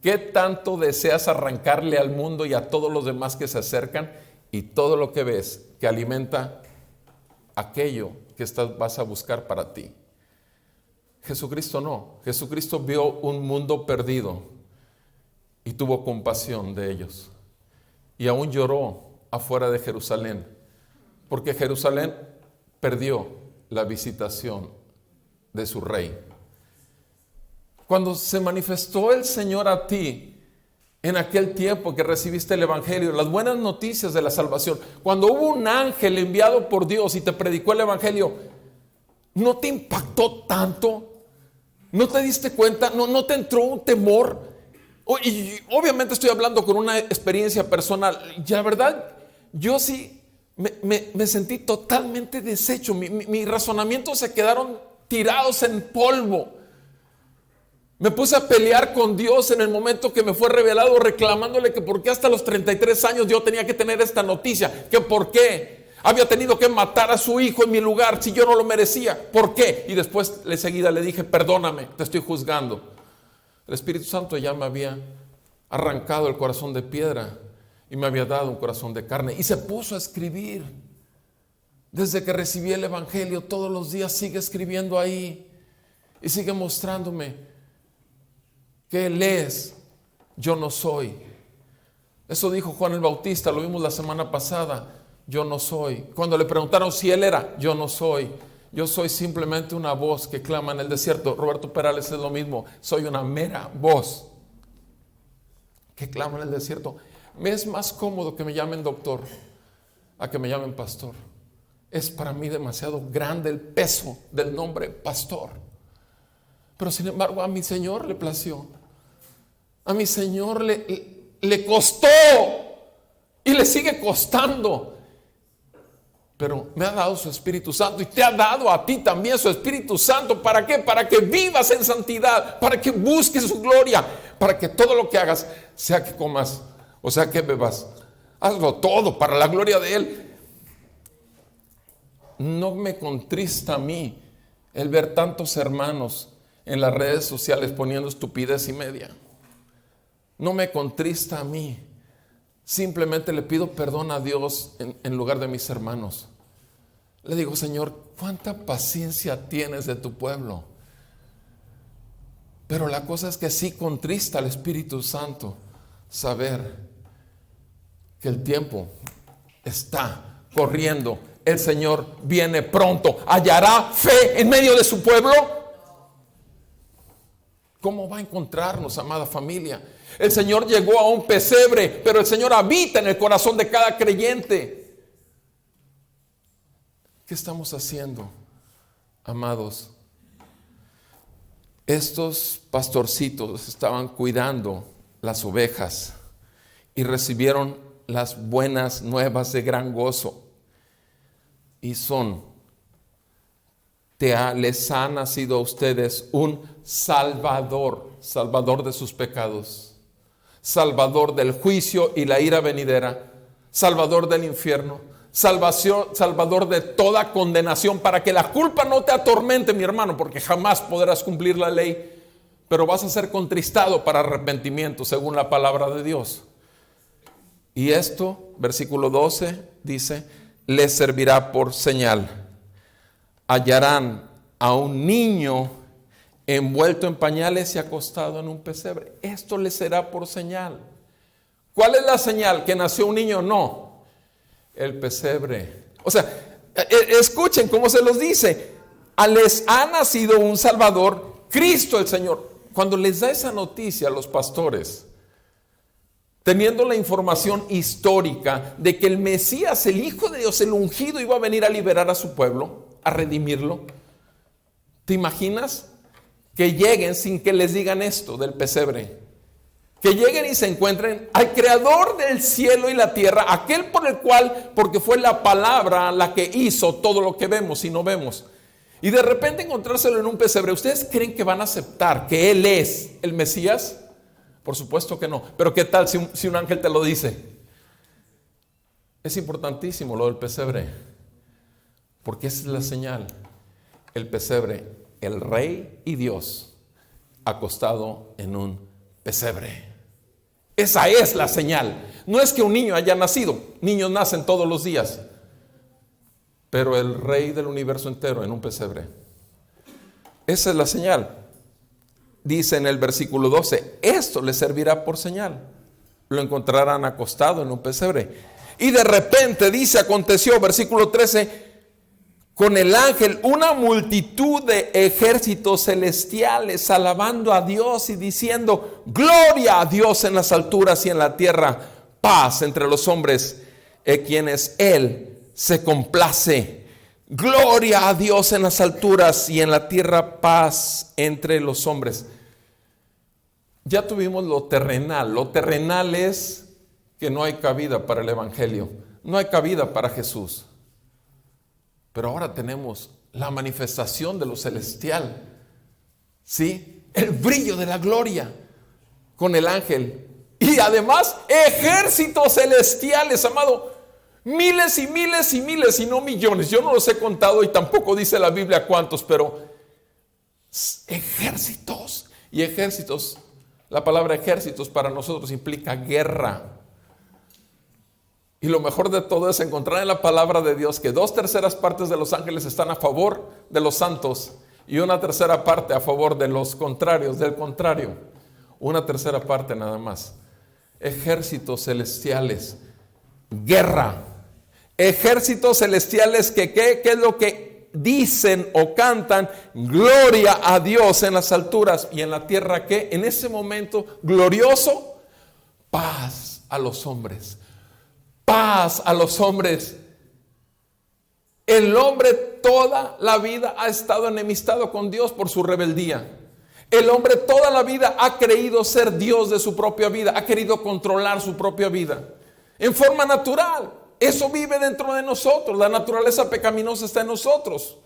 ¿Qué tanto deseas arrancarle al mundo y a todos los demás que se acercan? Y todo lo que ves que alimenta aquello que vas a buscar para ti. Jesucristo no. Jesucristo vio un mundo perdido y tuvo compasión de ellos. Y aún lloró afuera de Jerusalén, porque Jerusalén perdió la visitación de su rey. Cuando se manifestó el Señor a ti en aquel tiempo que recibiste el evangelio, las buenas noticias de la salvación, cuando hubo un ángel enviado por Dios y te predicó el evangelio, ¿no te impactó tanto? ¿No te diste cuenta? ¿No te entró un temor? Y obviamente estoy hablando con una experiencia personal. Y la verdad, yo sí me sentí totalmente deshecho. Mis razonamientos se quedaron tirados en polvo. Me puse a pelear con Dios en el momento que me fue revelado, reclamándole que por qué hasta los 33 años yo tenía que tener esta noticia, que por qué había tenido que matar a su hijo en mi lugar si yo no lo merecía, ¿por qué? Y después enseguida le dije, perdóname, te estoy juzgando. El Espíritu Santo ya me había arrancado el corazón de piedra y me había dado un corazón de carne, y se puso a escribir. Desde que recibí el Evangelio, todos los días sigue escribiendo ahí y sigue mostrándome que Él es, yo no soy. Eso dijo Juan el Bautista, lo vimos la semana pasada, yo no soy. Cuando le preguntaron si Él era, yo no soy. Yo soy simplemente una voz que clama en el desierto. Roberto Perales es lo mismo, soy una mera voz que clama en el desierto. Me es más cómodo que me llamen doctor a que me llamen pastor. Es para mí demasiado grande el peso del nombre pastor. Pero sin embargo a mi Señor le plació. A mi Señor le costó y le sigue costando. Pero me ha dado su Espíritu Santo y te ha dado a ti también su Espíritu Santo. ¿Para qué? Para que vivas en santidad, para que busques su gloria, para que todo lo que hagas, sea que comas o sea que bebas, hazlo todo para la gloria de Él. No me contrista a mí el ver tantos hermanos en las redes sociales poniendo estupidez y media. No me contrista a mí. Simplemente le pido perdón a Dios en lugar de mis hermanos. Le digo, Señor, ¿cuánta paciencia tienes de tu pueblo? Pero la cosa es que sí contrista al Espíritu Santo saber que el tiempo está corriendo. El Señor viene pronto. ¿Hallará fe en medio de su pueblo? ¿Cómo va a encontrarnos, amada familia? El Señor llegó a un pesebre, pero el Señor habita en el corazón de cada creyente. ¿Qué estamos haciendo, amados? Estos pastorcitos estaban cuidando las ovejas y recibieron las buenas nuevas de gran gozo. Y les ha nacido a ustedes un Salvador, Salvador de sus pecados, Salvador del juicio y la ira venidera, Salvador del infierno, Salvador de toda condenación, para que la culpa no te atormente, mi hermano, porque jamás podrás cumplir la ley, pero vas a ser contristado para arrepentimiento, según la palabra de Dios. Y esto, versículo 12, dice, les servirá por señal. Hallarán a un niño envuelto en pañales y acostado en un pesebre. Esto les será por señal. ¿Cuál es la señal? ¿Que nació un niño? No, el pesebre. O sea, escuchen cómo se los dice. Les ha nacido un Salvador, Cristo el Señor. Cuando les da esa noticia a los pastores, teniendo la información histórica de que el Mesías, el Hijo de Dios, el ungido, iba a venir a liberar a su pueblo, a redimirlo, ¿te imaginas? Que lleguen sin que les digan esto del pesebre, que lleguen y se encuentren al creador del cielo y la tierra, aquel por el cual, porque fue la palabra la que hizo todo lo que vemos y no vemos, y de repente encontrárselo en un pesebre. ¿Ustedes creen que van a aceptar que Él es el Mesías? Por supuesto que no. Pero ¿qué tal si un ángel te lo dice? Es importantísimo lo del pesebre, porque esa es la señal. El pesebre, el Rey y Dios acostado en un pesebre. Esa es la señal. No es que un niño haya nacido. Niños nacen todos los días. Pero el Rey del universo entero en un pesebre. Esa es la señal. Dice en el versículo 12, esto les servirá por señal. Lo encontrarán acostado en un pesebre. Y de repente dice, aconteció, versículo 13, con el ángel una multitud de ejércitos celestiales alabando a Dios y diciendo, gloria a Dios en las alturas y en la tierra, paz entre los hombres, quienes Él se complace. Gloria a Dios en las alturas y en la tierra, paz entre los hombres. Ya tuvimos lo terrenal. Lo terrenal es que no hay cabida para el Evangelio, no hay cabida para Jesús. Pero ahora tenemos la manifestación de lo celestial. ¿Sí? el brillo de la gloria con el ángel. Y además ejércitos celestiales, amado, miles y miles y miles y no millones. Yo no los he contado y tampoco dice la Biblia cuántos, pero ejércitos. Y ejércitos, la palabra ejércitos para nosotros implica guerra. Y lo mejor de todo es encontrar en la palabra de Dios que 2/3 partes de los ángeles están a favor de los santos y 1/3 parte a favor de los contrarios, del contrario. 1/3 parte nada más. Ejércitos celestiales, guerra. Ejércitos celestiales que ¿qué es lo que dicen o cantan? Gloria a Dios en las alturas y en la tierra, ¿qué? En ese momento glorioso, paz a los hombres. Paz a los hombres. El hombre toda la vida ha estado enemistado con Dios por su rebeldía. El hombre toda la vida ha creído ser Dios de su propia vida, ha querido controlar su propia vida en forma natural. Eso vive dentro de nosotros, la naturaleza pecaminosa está en nosotros.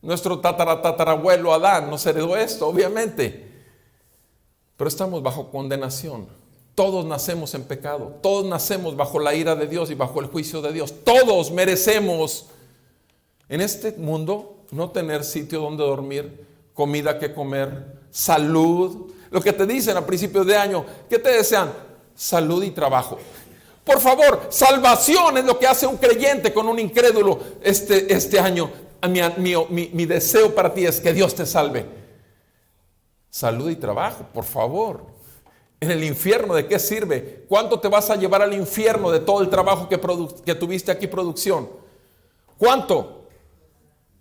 Nuestro tatarabuelo Adán nos heredó esto, obviamente, pero estamos bajo condenación. Todos nacemos en pecado, todos nacemos bajo la ira de Dios y bajo el juicio de Dios. Todos merecemos en este mundo no tener sitio donde dormir, comida que comer, salud. Lo que te dicen a principios de año, ¿qué te desean? Salud y trabajo. Por favor, salvación es lo que hace un creyente con un incrédulo este año. Mi deseo para ti es que Dios te salve. Salud y trabajo, por favor. En el infierno, ¿de qué sirve? ¿Cuánto te vas a llevar al infierno de todo el trabajo que tuviste aquí, producción? ¿Cuánto?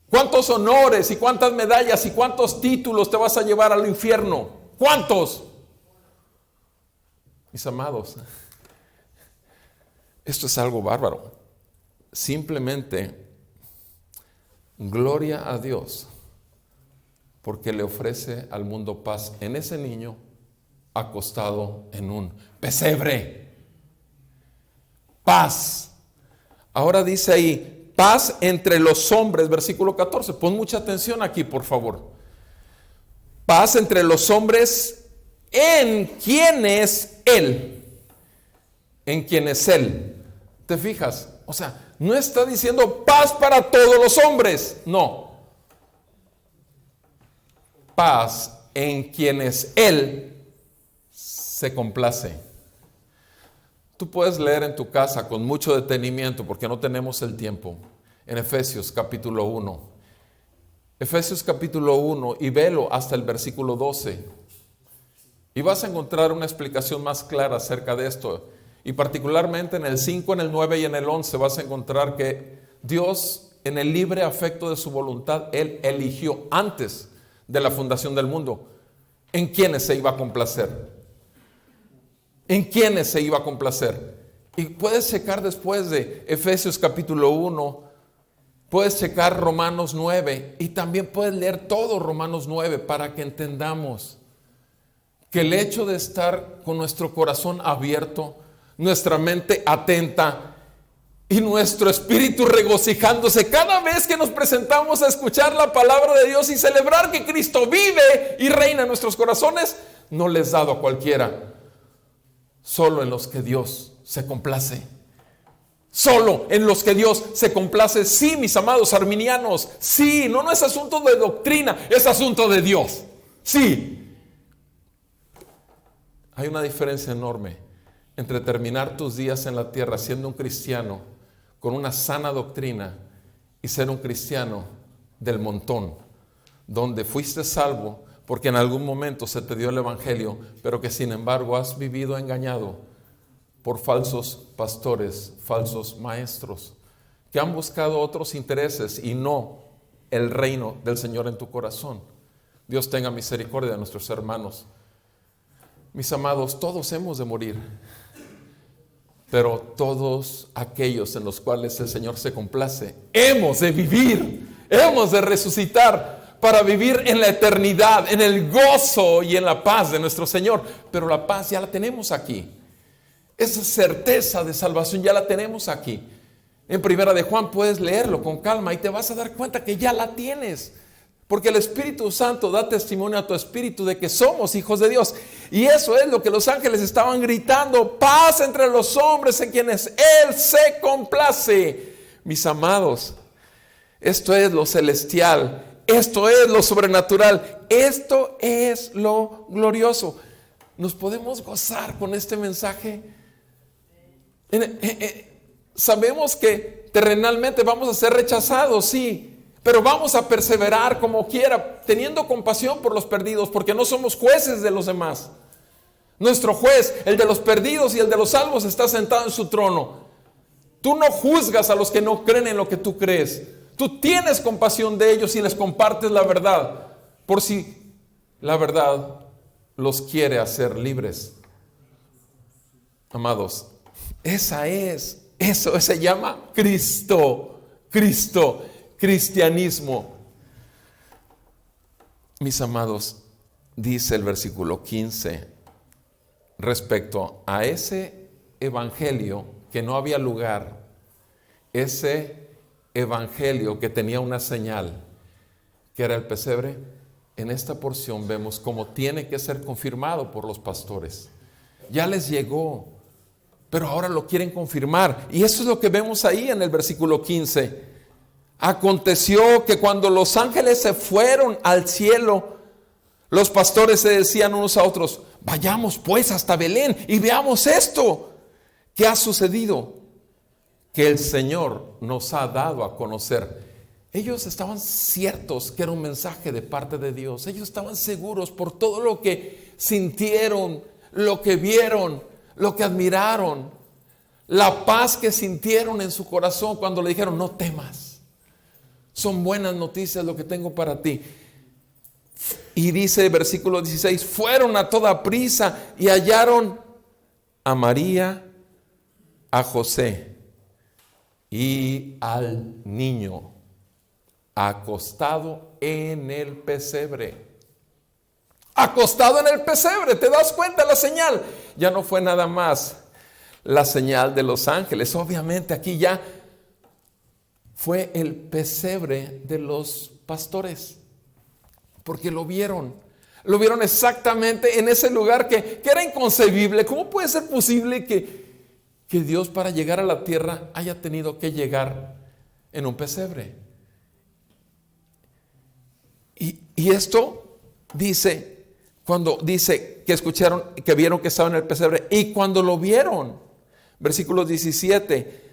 ¿Cuántos honores y cuántas medallas y cuántos títulos te vas a llevar al infierno? ¿Cuántos? Mis amados, esto es algo bárbaro. Simplemente, gloria a Dios, porque le ofrece al mundo paz en ese niño acostado en un pesebre. Paz. Ahora dice ahí, paz entre los hombres, versículo 14. Pon mucha atención aquí, por favor. Paz entre los hombres en quien es Él. En quien es Él. ¿Te fijas? O sea, no está diciendo paz para todos los hombres. No. Paz en quien es Él se complace. Tú puedes leer en tu casa con mucho detenimiento porque no tenemos el tiempo. En Efesios capítulo 1. Efesios capítulo 1 y velo hasta el versículo 12. Y vas a encontrar una explicación más clara acerca de esto. Y particularmente en el 5, en el 9 y en el 11 vas a encontrar que Dios, en el libre afecto de su voluntad, Él eligió antes de la fundación del mundo en quienes se iba a complacer. ¿En quiénes se iba a complacer? Y puedes checar después de Efesios capítulo 1, puedes checar Romanos 9 y también puedes leer todo Romanos 9 para que entendamos que el hecho de estar con nuestro corazón abierto, nuestra mente atenta y nuestro espíritu regocijándose cada vez que nos presentamos a escuchar la palabra de Dios y celebrar que Cristo vive y reina en nuestros corazones, no les es dado a cualquiera. Solo en los que Dios se complace. Solo en los que Dios se complace. Sí, mis amados arminianos. Sí, no es asunto de doctrina, es asunto de Dios. Sí. Hay una diferencia enorme entre terminar tus días en la tierra siendo un cristiano con una sana doctrina y ser un cristiano del montón, donde fuiste salvo porque en algún momento se te dio el evangelio, pero que sin embargo has vivido engañado por falsos pastores, falsos maestros, que han buscado otros intereses y no el reino del Señor en tu corazón. Dios tenga misericordia de nuestros hermanos. Mis amados, todos hemos de morir, pero todos aquellos en los cuales el Señor se complace, hemos de vivir, hemos de resucitar para vivir en la eternidad, en el gozo y en la paz de nuestro Señor. Pero la paz ya la tenemos aquí. Esa certeza de salvación ya la tenemos aquí. En Primera de Juan puedes leerlo con calma y te vas a dar cuenta que ya la tienes. Porque el Espíritu Santo da testimonio a tu espíritu de que somos hijos de Dios. Y eso es lo que los ángeles estaban gritando: paz entre los hombres en quienes Él se complace. Mis amados, esto es lo celestial, esto es lo sobrenatural, esto es lo glorioso. ¿Nos podemos gozar con este mensaje? Sabemos que terrenalmente vamos a ser rechazados, sí, pero vamos a perseverar como quiera, teniendo compasión por los perdidos, porque no somos jueces de los demás. Nuestro juez, el de los perdidos y el de los salvos, está sentado en su trono. Tú no juzgas a los que no creen en lo que tú crees. Tú tienes compasión de ellos y les compartes la verdad, por si la verdad los quiere hacer libres. Amados, eso se llama cristianismo. Mis amados, dice el versículo 15, respecto a ese evangelio que no había lugar, ese evangelio que tenía una señal, que era el pesebre. En esta porción vemos cómo tiene que ser confirmado por los pastores. Ya les llegó, pero ahora lo quieren confirmar. Y eso es lo que vemos ahí en el versículo 15. Aconteció que cuando los ángeles se fueron al cielo, los pastores se decían unos a otros: vayamos pues hasta Belén y veamos esto que ha sucedido, que el Señor nos ha dado a conocer. Ellos estaban ciertos que era un mensaje de parte de Dios. Ellos estaban seguros por todo lo que sintieron, lo que vieron, lo que admiraron, la paz que sintieron en su corazón cuando le dijeron: no temas, son buenas noticias lo que tengo para ti. Y dice el versículo 16: fueron a toda prisa y hallaron a María, a José y al niño acostado en el pesebre. Acostado en el pesebre, ¿te das cuenta la señal? Ya no fue nada más la señal de los ángeles. Obviamente aquí ya fue el pesebre de los pastores, porque lo vieron exactamente en ese lugar que era inconcebible. ¿Cómo puede ser posible que Dios, para llegar a la tierra, haya tenido que llegar en un pesebre? Y esto dice, cuando dice que escucharon, que vieron que estaba en el pesebre, y cuando lo vieron, versículo 17,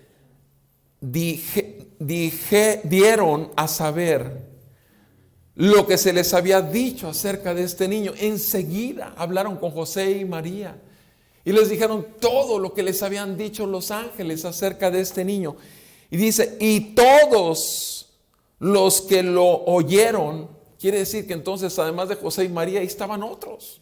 dieron a saber lo que se les había dicho acerca de este niño. Enseguida hablaron con José y María y les dijeron todo lo que les habían dicho los ángeles acerca de este niño. Y dice: y todos los que lo oyeron. Quiere decir que entonces, además de José y María, ahí estaban otros.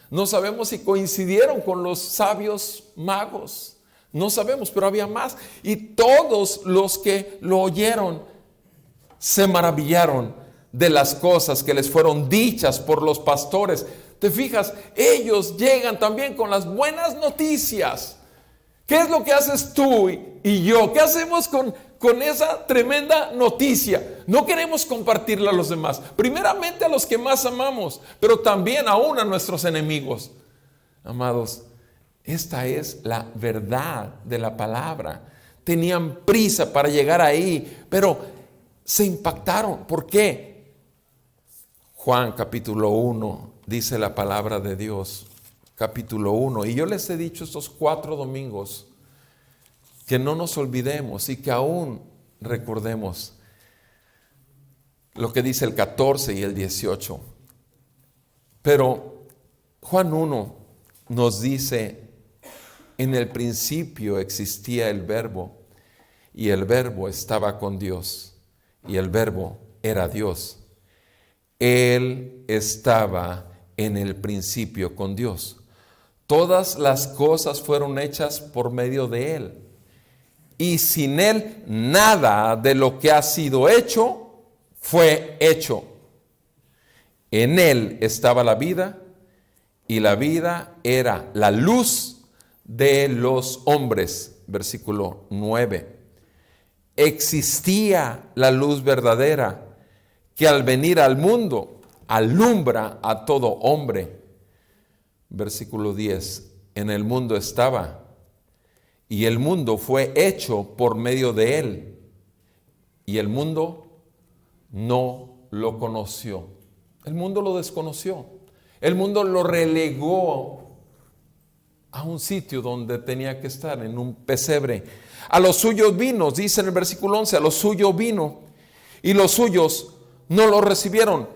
No sabemos si coincidieron con los sabios magos. No sabemos, pero había más. Y todos los que lo oyeron se maravillaron de las cosas que les fueron dichas por los pastores. ¿Te fijas? Ellos llegan también con las buenas noticias. ¿Qué es lo que haces tú y yo? ¿Qué hacemos con esa tremenda noticia? No queremos compartirla a los demás. Primeramente a los que más amamos, pero también aún a nuestros enemigos. Amados, esta es la verdad de la palabra. Tenían prisa para llegar ahí, pero se impactaron. ¿Por qué? Juan capítulo 1 dice la palabra de Dios. Capítulo 1. Y yo les he dicho estos 4 domingos que no nos olvidemos y que aún recordemos lo que dice el 14 y el 18. Pero Juan 1 nos dice: en el principio existía el Verbo, y el Verbo estaba con Dios, y el Verbo era Dios. Él estaba en el principio con Dios. Todas las cosas fueron hechas por medio de Él, y sin Él nada de lo que ha sido hecho fue hecho. En Él estaba la vida, y la vida era la luz de los hombres. Versículo 9. Existía la luz verdadera que al venir al mundo alumbra a todo hombre. Versículo 10, en el mundo estaba, y el mundo fue hecho por medio de él, y el mundo no lo conoció. El mundo lo desconoció. El mundo lo relegó a un sitio donde tenía que estar, en un pesebre. A los suyos vino, dice en el versículo 11, a los suyos vino, y los suyos no lo recibieron.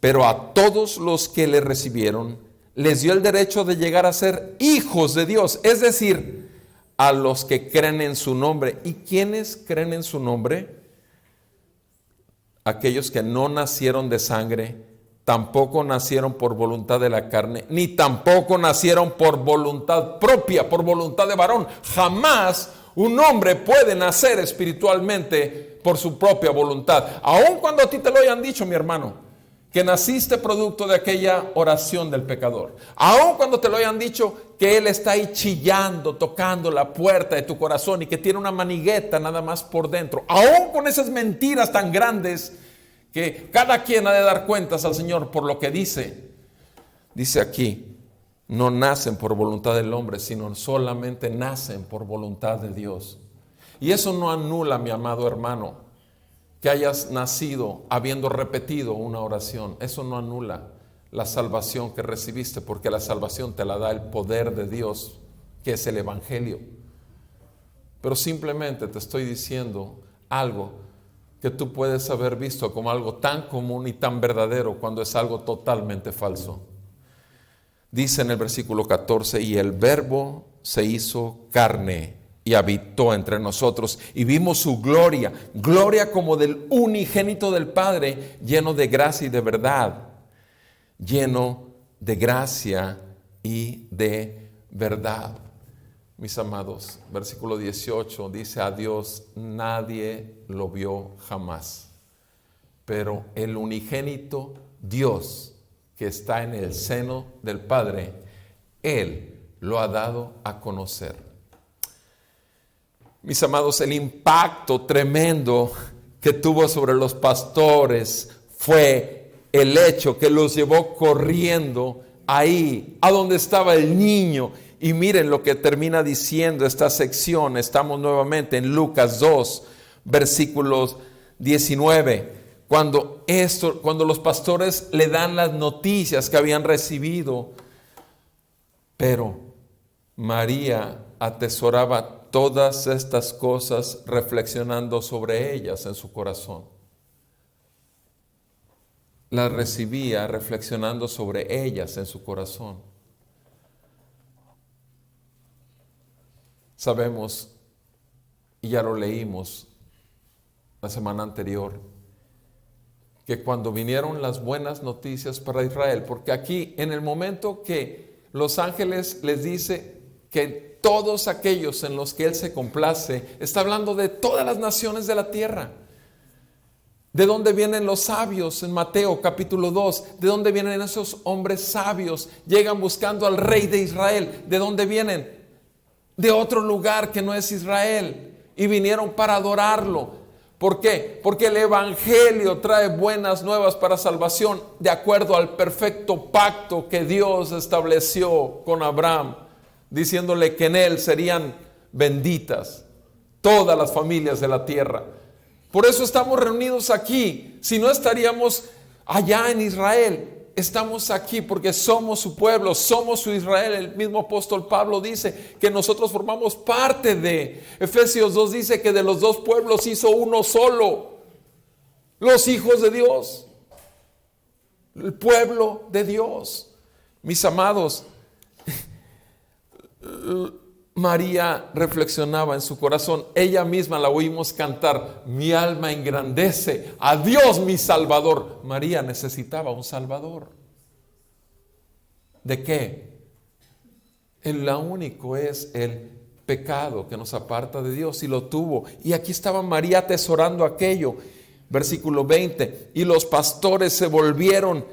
Pero a todos los que le recibieron, les dio el derecho de llegar a ser hijos de Dios. Es decir, a los que creen en su nombre. ¿Y quiénes creen en su nombre? Aquellos que no nacieron de sangre, tampoco nacieron por voluntad de la carne, ni tampoco nacieron por voluntad propia, por voluntad de varón. Jamás un hombre puede nacer espiritualmente por su propia voluntad. Aun cuando a ti te lo hayan dicho, mi hermano, que naciste producto de aquella oración del pecador. Aun cuando te lo hayan dicho que Él está ahí chillando, tocando la puerta de tu corazón y que tiene una manigueta nada más por dentro. Aun con esas mentiras tan grandes que cada quien ha de dar cuentas al Señor por lo que dice. Dice aquí, no nacen por voluntad del hombre, sino solamente nacen por voluntad de Dios. Y eso no anula, mi amado hermano, que hayas nacido habiendo repetido una oración. Eso no anula la salvación que recibiste, porque la salvación te la da el poder de Dios, que es el Evangelio. Pero simplemente te estoy diciendo algo que tú puedes haber visto como algo tan común y tan verdadero cuando es algo totalmente falso. Dice en el versículo 14, y el Verbo se hizo carne y habitó entre nosotros, y vimos su gloria, gloria como del unigénito del Padre, lleno de gracia y de verdad, lleno de gracia y de verdad. Mis amados, versículo 18 dice, a Dios nadie lo vio jamás, pero el unigénito Dios que está en el seno del Padre, Él lo ha dado a conocer. Mis amados, el impacto tremendo que tuvo sobre los pastores fue el hecho que los llevó corriendo ahí, a donde estaba el niño. Y miren lo que termina diciendo esta sección. Estamos nuevamente en Lucas 2, versículos 19. Cuando los pastores le dan las noticias que habían recibido, pero María atesoraba todas estas cosas, reflexionando sobre ellas en su corazón. Las recibía reflexionando sobre ellas en su corazón. Sabemos, y ya lo leímos la semana anterior, que cuando vinieron las buenas noticias para Israel, porque aquí en el momento que los ángeles les dice que todos aquellos en los que Él se complace, está hablando de todas las naciones de la tierra. ¿De dónde vienen los sabios en Mateo capítulo 2? ¿De dónde vienen esos hombres sabios? Llegan buscando al rey de Israel. ¿De dónde vienen? De otro lugar que no es Israel. Y vinieron para adorarlo. ¿Por qué? Porque el Evangelio trae buenas nuevas para salvación, de acuerdo al perfecto pacto que Dios estableció con Abraham, diciéndole que en él serían benditas todas las familias de la tierra. Por eso estamos reunidos aquí. Si no, estaríamos allá en Israel. Estamos aquí porque somos su pueblo, somos su Israel. El mismo apóstol Pablo dice que nosotros formamos parte de. Efesios 2 dice que de los dos pueblos hizo uno solo, los hijos de Dios, el pueblo de Dios. Mis amados, María reflexionaba en su corazón. Ella misma la oímos cantar: mi alma engrandece a Dios mi Salvador. María necesitaba un Salvador. ¿De qué? El único es el pecado que nos aparta de Dios, y lo tuvo. Y aquí estaba María atesorando aquello. Versículo 20. Y los pastores se volvieron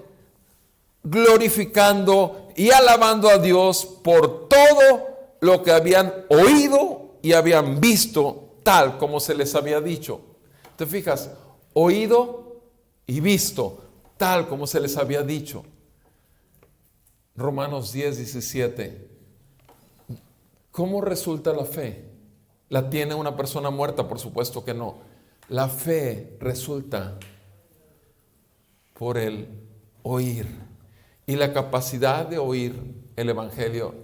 glorificando y alabando a Dios por todo lo que habían oído y habían visto, tal como se les había dicho. ¿Te fijas? Oído y visto tal como se les había dicho. Romanos 10:17. ¿Cómo resulta la fe? ¿La tiene una persona muerta? Por supuesto que no. La fe resulta por el oír. Y la capacidad de oír el Evangelio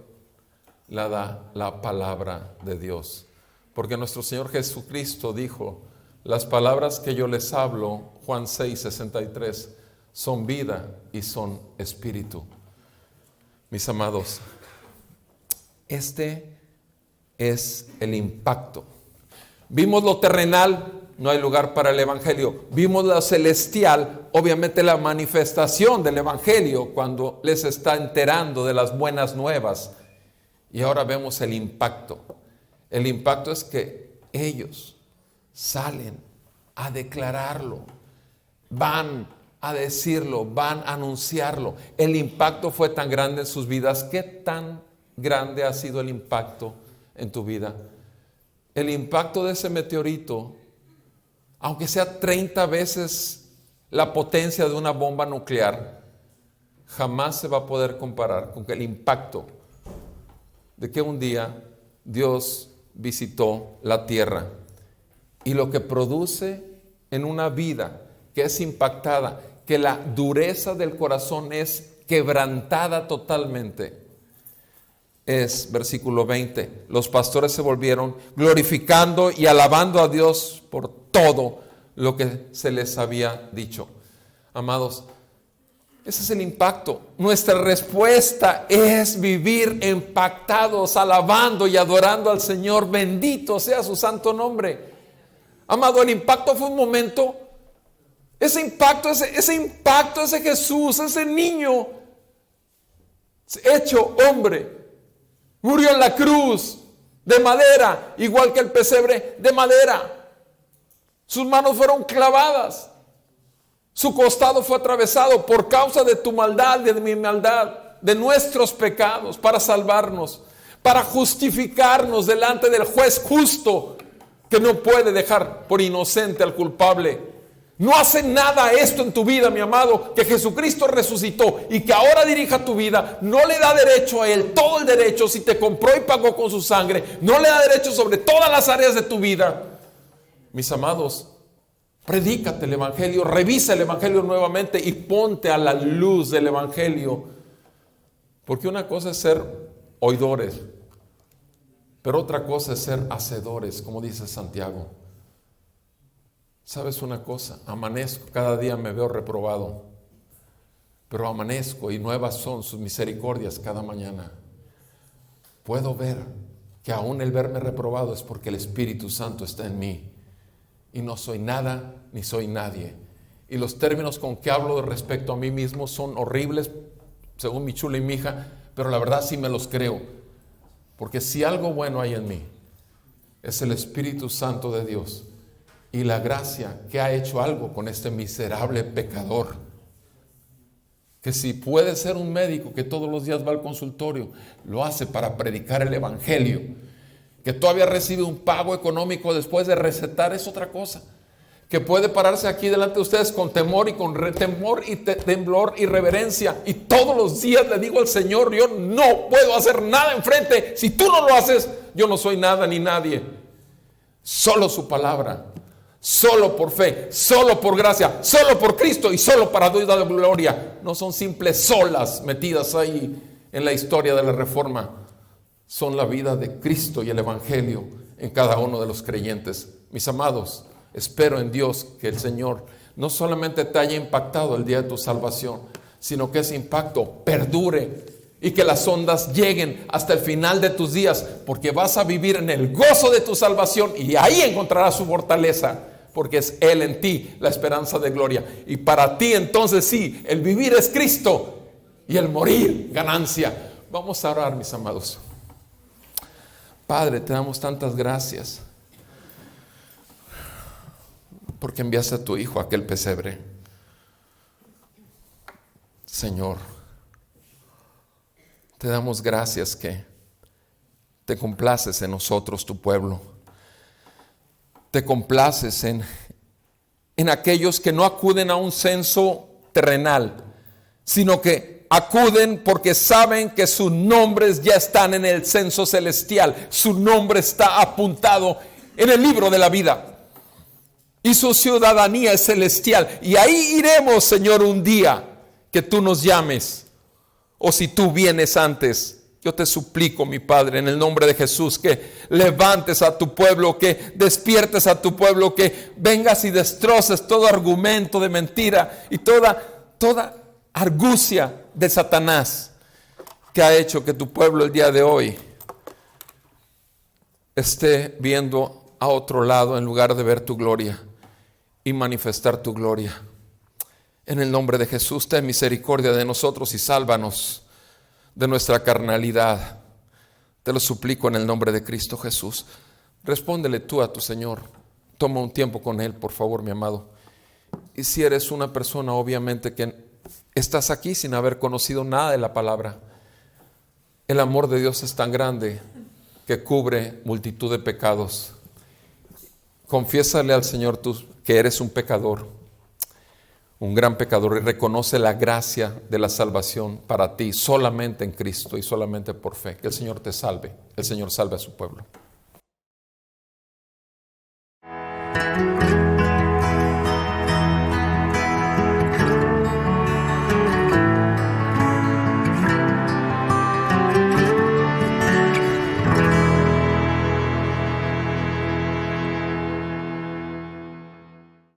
la da la palabra de Dios. Porque nuestro Señor Jesucristo dijo: las palabras que yo les hablo, Juan 6:63, son vida y son espíritu. Mis amados, este es el impacto. Vimos lo terrenal, no hay lugar para el Evangelio. Vimos lo celestial, obviamente la manifestación del Evangelio cuando les está enterando de las buenas nuevas. Y ahora vemos el impacto. El impacto es que ellos salen a declararlo, van a decirlo, van a anunciarlo. El impacto fue tan grande en sus vidas. ¿Qué tan grande ha sido el impacto en tu vida? El impacto de ese meteorito, aunque sea 30 veces la potencia de una bomba nuclear, jamás se va a poder comparar con el impacto de que un día Dios visitó la tierra y lo que produce en una vida que es impactada, que la dureza del corazón es quebrantada totalmente. Es versículo 20, los pastores se volvieron glorificando y alabando a Dios por todo lo que se les había dicho. Amados, ese es el impacto. Nuestra respuesta es vivir impactados, alabando y adorando al Señor. Bendito sea su santo nombre. Amado, el impacto fue un momento. Ese impacto, ese Jesús, ese niño hecho hombre, murió en la cruz de madera, igual que el pesebre de madera. Sus manos fueron clavadas. Su costado fue atravesado por causa de tu maldad, de mi maldad, de nuestros pecados, para salvarnos, para justificarnos delante del juez justo, que no puede dejar por inocente al culpable. No hace nada esto en tu vida, mi amado, que Jesucristo resucitó y que ahora dirija tu vida. No le da derecho a Él, todo el derecho, si te compró y pagó con su sangre. No le da derecho sobre todas las áreas de tu vida. Mis amados, predícate el Evangelio, revisa el Evangelio nuevamente y ponte a la luz del Evangelio. Porque una cosa es ser oidores, pero otra cosa es ser hacedores, como dice Santiago. ¿Sabes una cosa? Amanezco, cada día me veo reprobado, pero amanezco y nuevas son sus misericordias cada mañana. Puedo ver que aún el verme reprobado es porque el Espíritu Santo está en mí. Y no soy nada ni soy nadie. Y los términos con que hablo respecto a mí mismo son horribles, según mi chula y mi hija, pero la verdad sí me los creo. Porque si algo bueno hay en mí, es el Espíritu Santo de Dios y la gracia que ha hecho algo con este miserable pecador. Que si puede ser un médico que todos los días va al consultorio, lo hace para predicar el Evangelio. Que todavía recibe un pago económico después de recetar, es otra cosa. Que puede pararse aquí delante de ustedes con temor y con temor y temblor y reverencia. Y todos los días le digo al Señor, yo no puedo hacer nada enfrente. Si tú no lo haces, yo no soy nada ni nadie. Solo su palabra, solo por fe, solo por gracia, solo por Cristo y solo para Dios de gloria. No son simples solas metidas ahí en la historia de la Reforma. Son la vida de Cristo y el Evangelio en cada uno de los creyentes. Mis amados, espero en Dios que el Señor no solamente te haya impactado el día de tu salvación, sino que ese impacto perdure y que las ondas lleguen hasta el final de tus días, porque vas a vivir en el gozo de tu salvación y ahí encontrarás su fortaleza, porque es Él en ti la esperanza de gloria. Y para ti entonces sí, el vivir es Cristo y el morir ganancia. Vamos a orar, mis amados. Padre, te damos tantas gracias porque enviaste a tu Hijo a aquel pesebre. Señor, te damos gracias que te complaces en nosotros, tu pueblo. Te complaces en en aquellos que no acuden a un censo terrenal, sino que acuden porque saben que sus nombres ya están en el censo celestial. Su nombre está apuntado en el libro de la vida. Y su ciudadanía es celestial. Y ahí iremos, Señor, un día que tú nos llames. O si tú vienes antes. Yo te suplico, mi Padre, en el nombre de Jesús, que levantes a tu pueblo, que despiertes a tu pueblo, que vengas y destroces todo argumento de mentira y toda argucia de Satanás que ha hecho que tu pueblo el día de hoy esté viendo a otro lado en lugar de ver tu gloria y manifestar tu gloria. En el nombre de Jesús, ten misericordia de nosotros y sálvanos de nuestra carnalidad. Te lo suplico en el nombre de Cristo Jesús. Respóndele tú a tu Señor. Toma un tiempo con Él, por favor, mi amado. Y si eres una persona, obviamente, que estás aquí sin haber conocido nada de la palabra, el amor de Dios es tan grande que cubre multitud de pecados. Confiésale al Señor tú que eres un pecador, un gran pecador, y reconoce la gracia de la salvación para ti solamente en Cristo y solamente por fe. Que el Señor te salve, el Señor salve a su pueblo.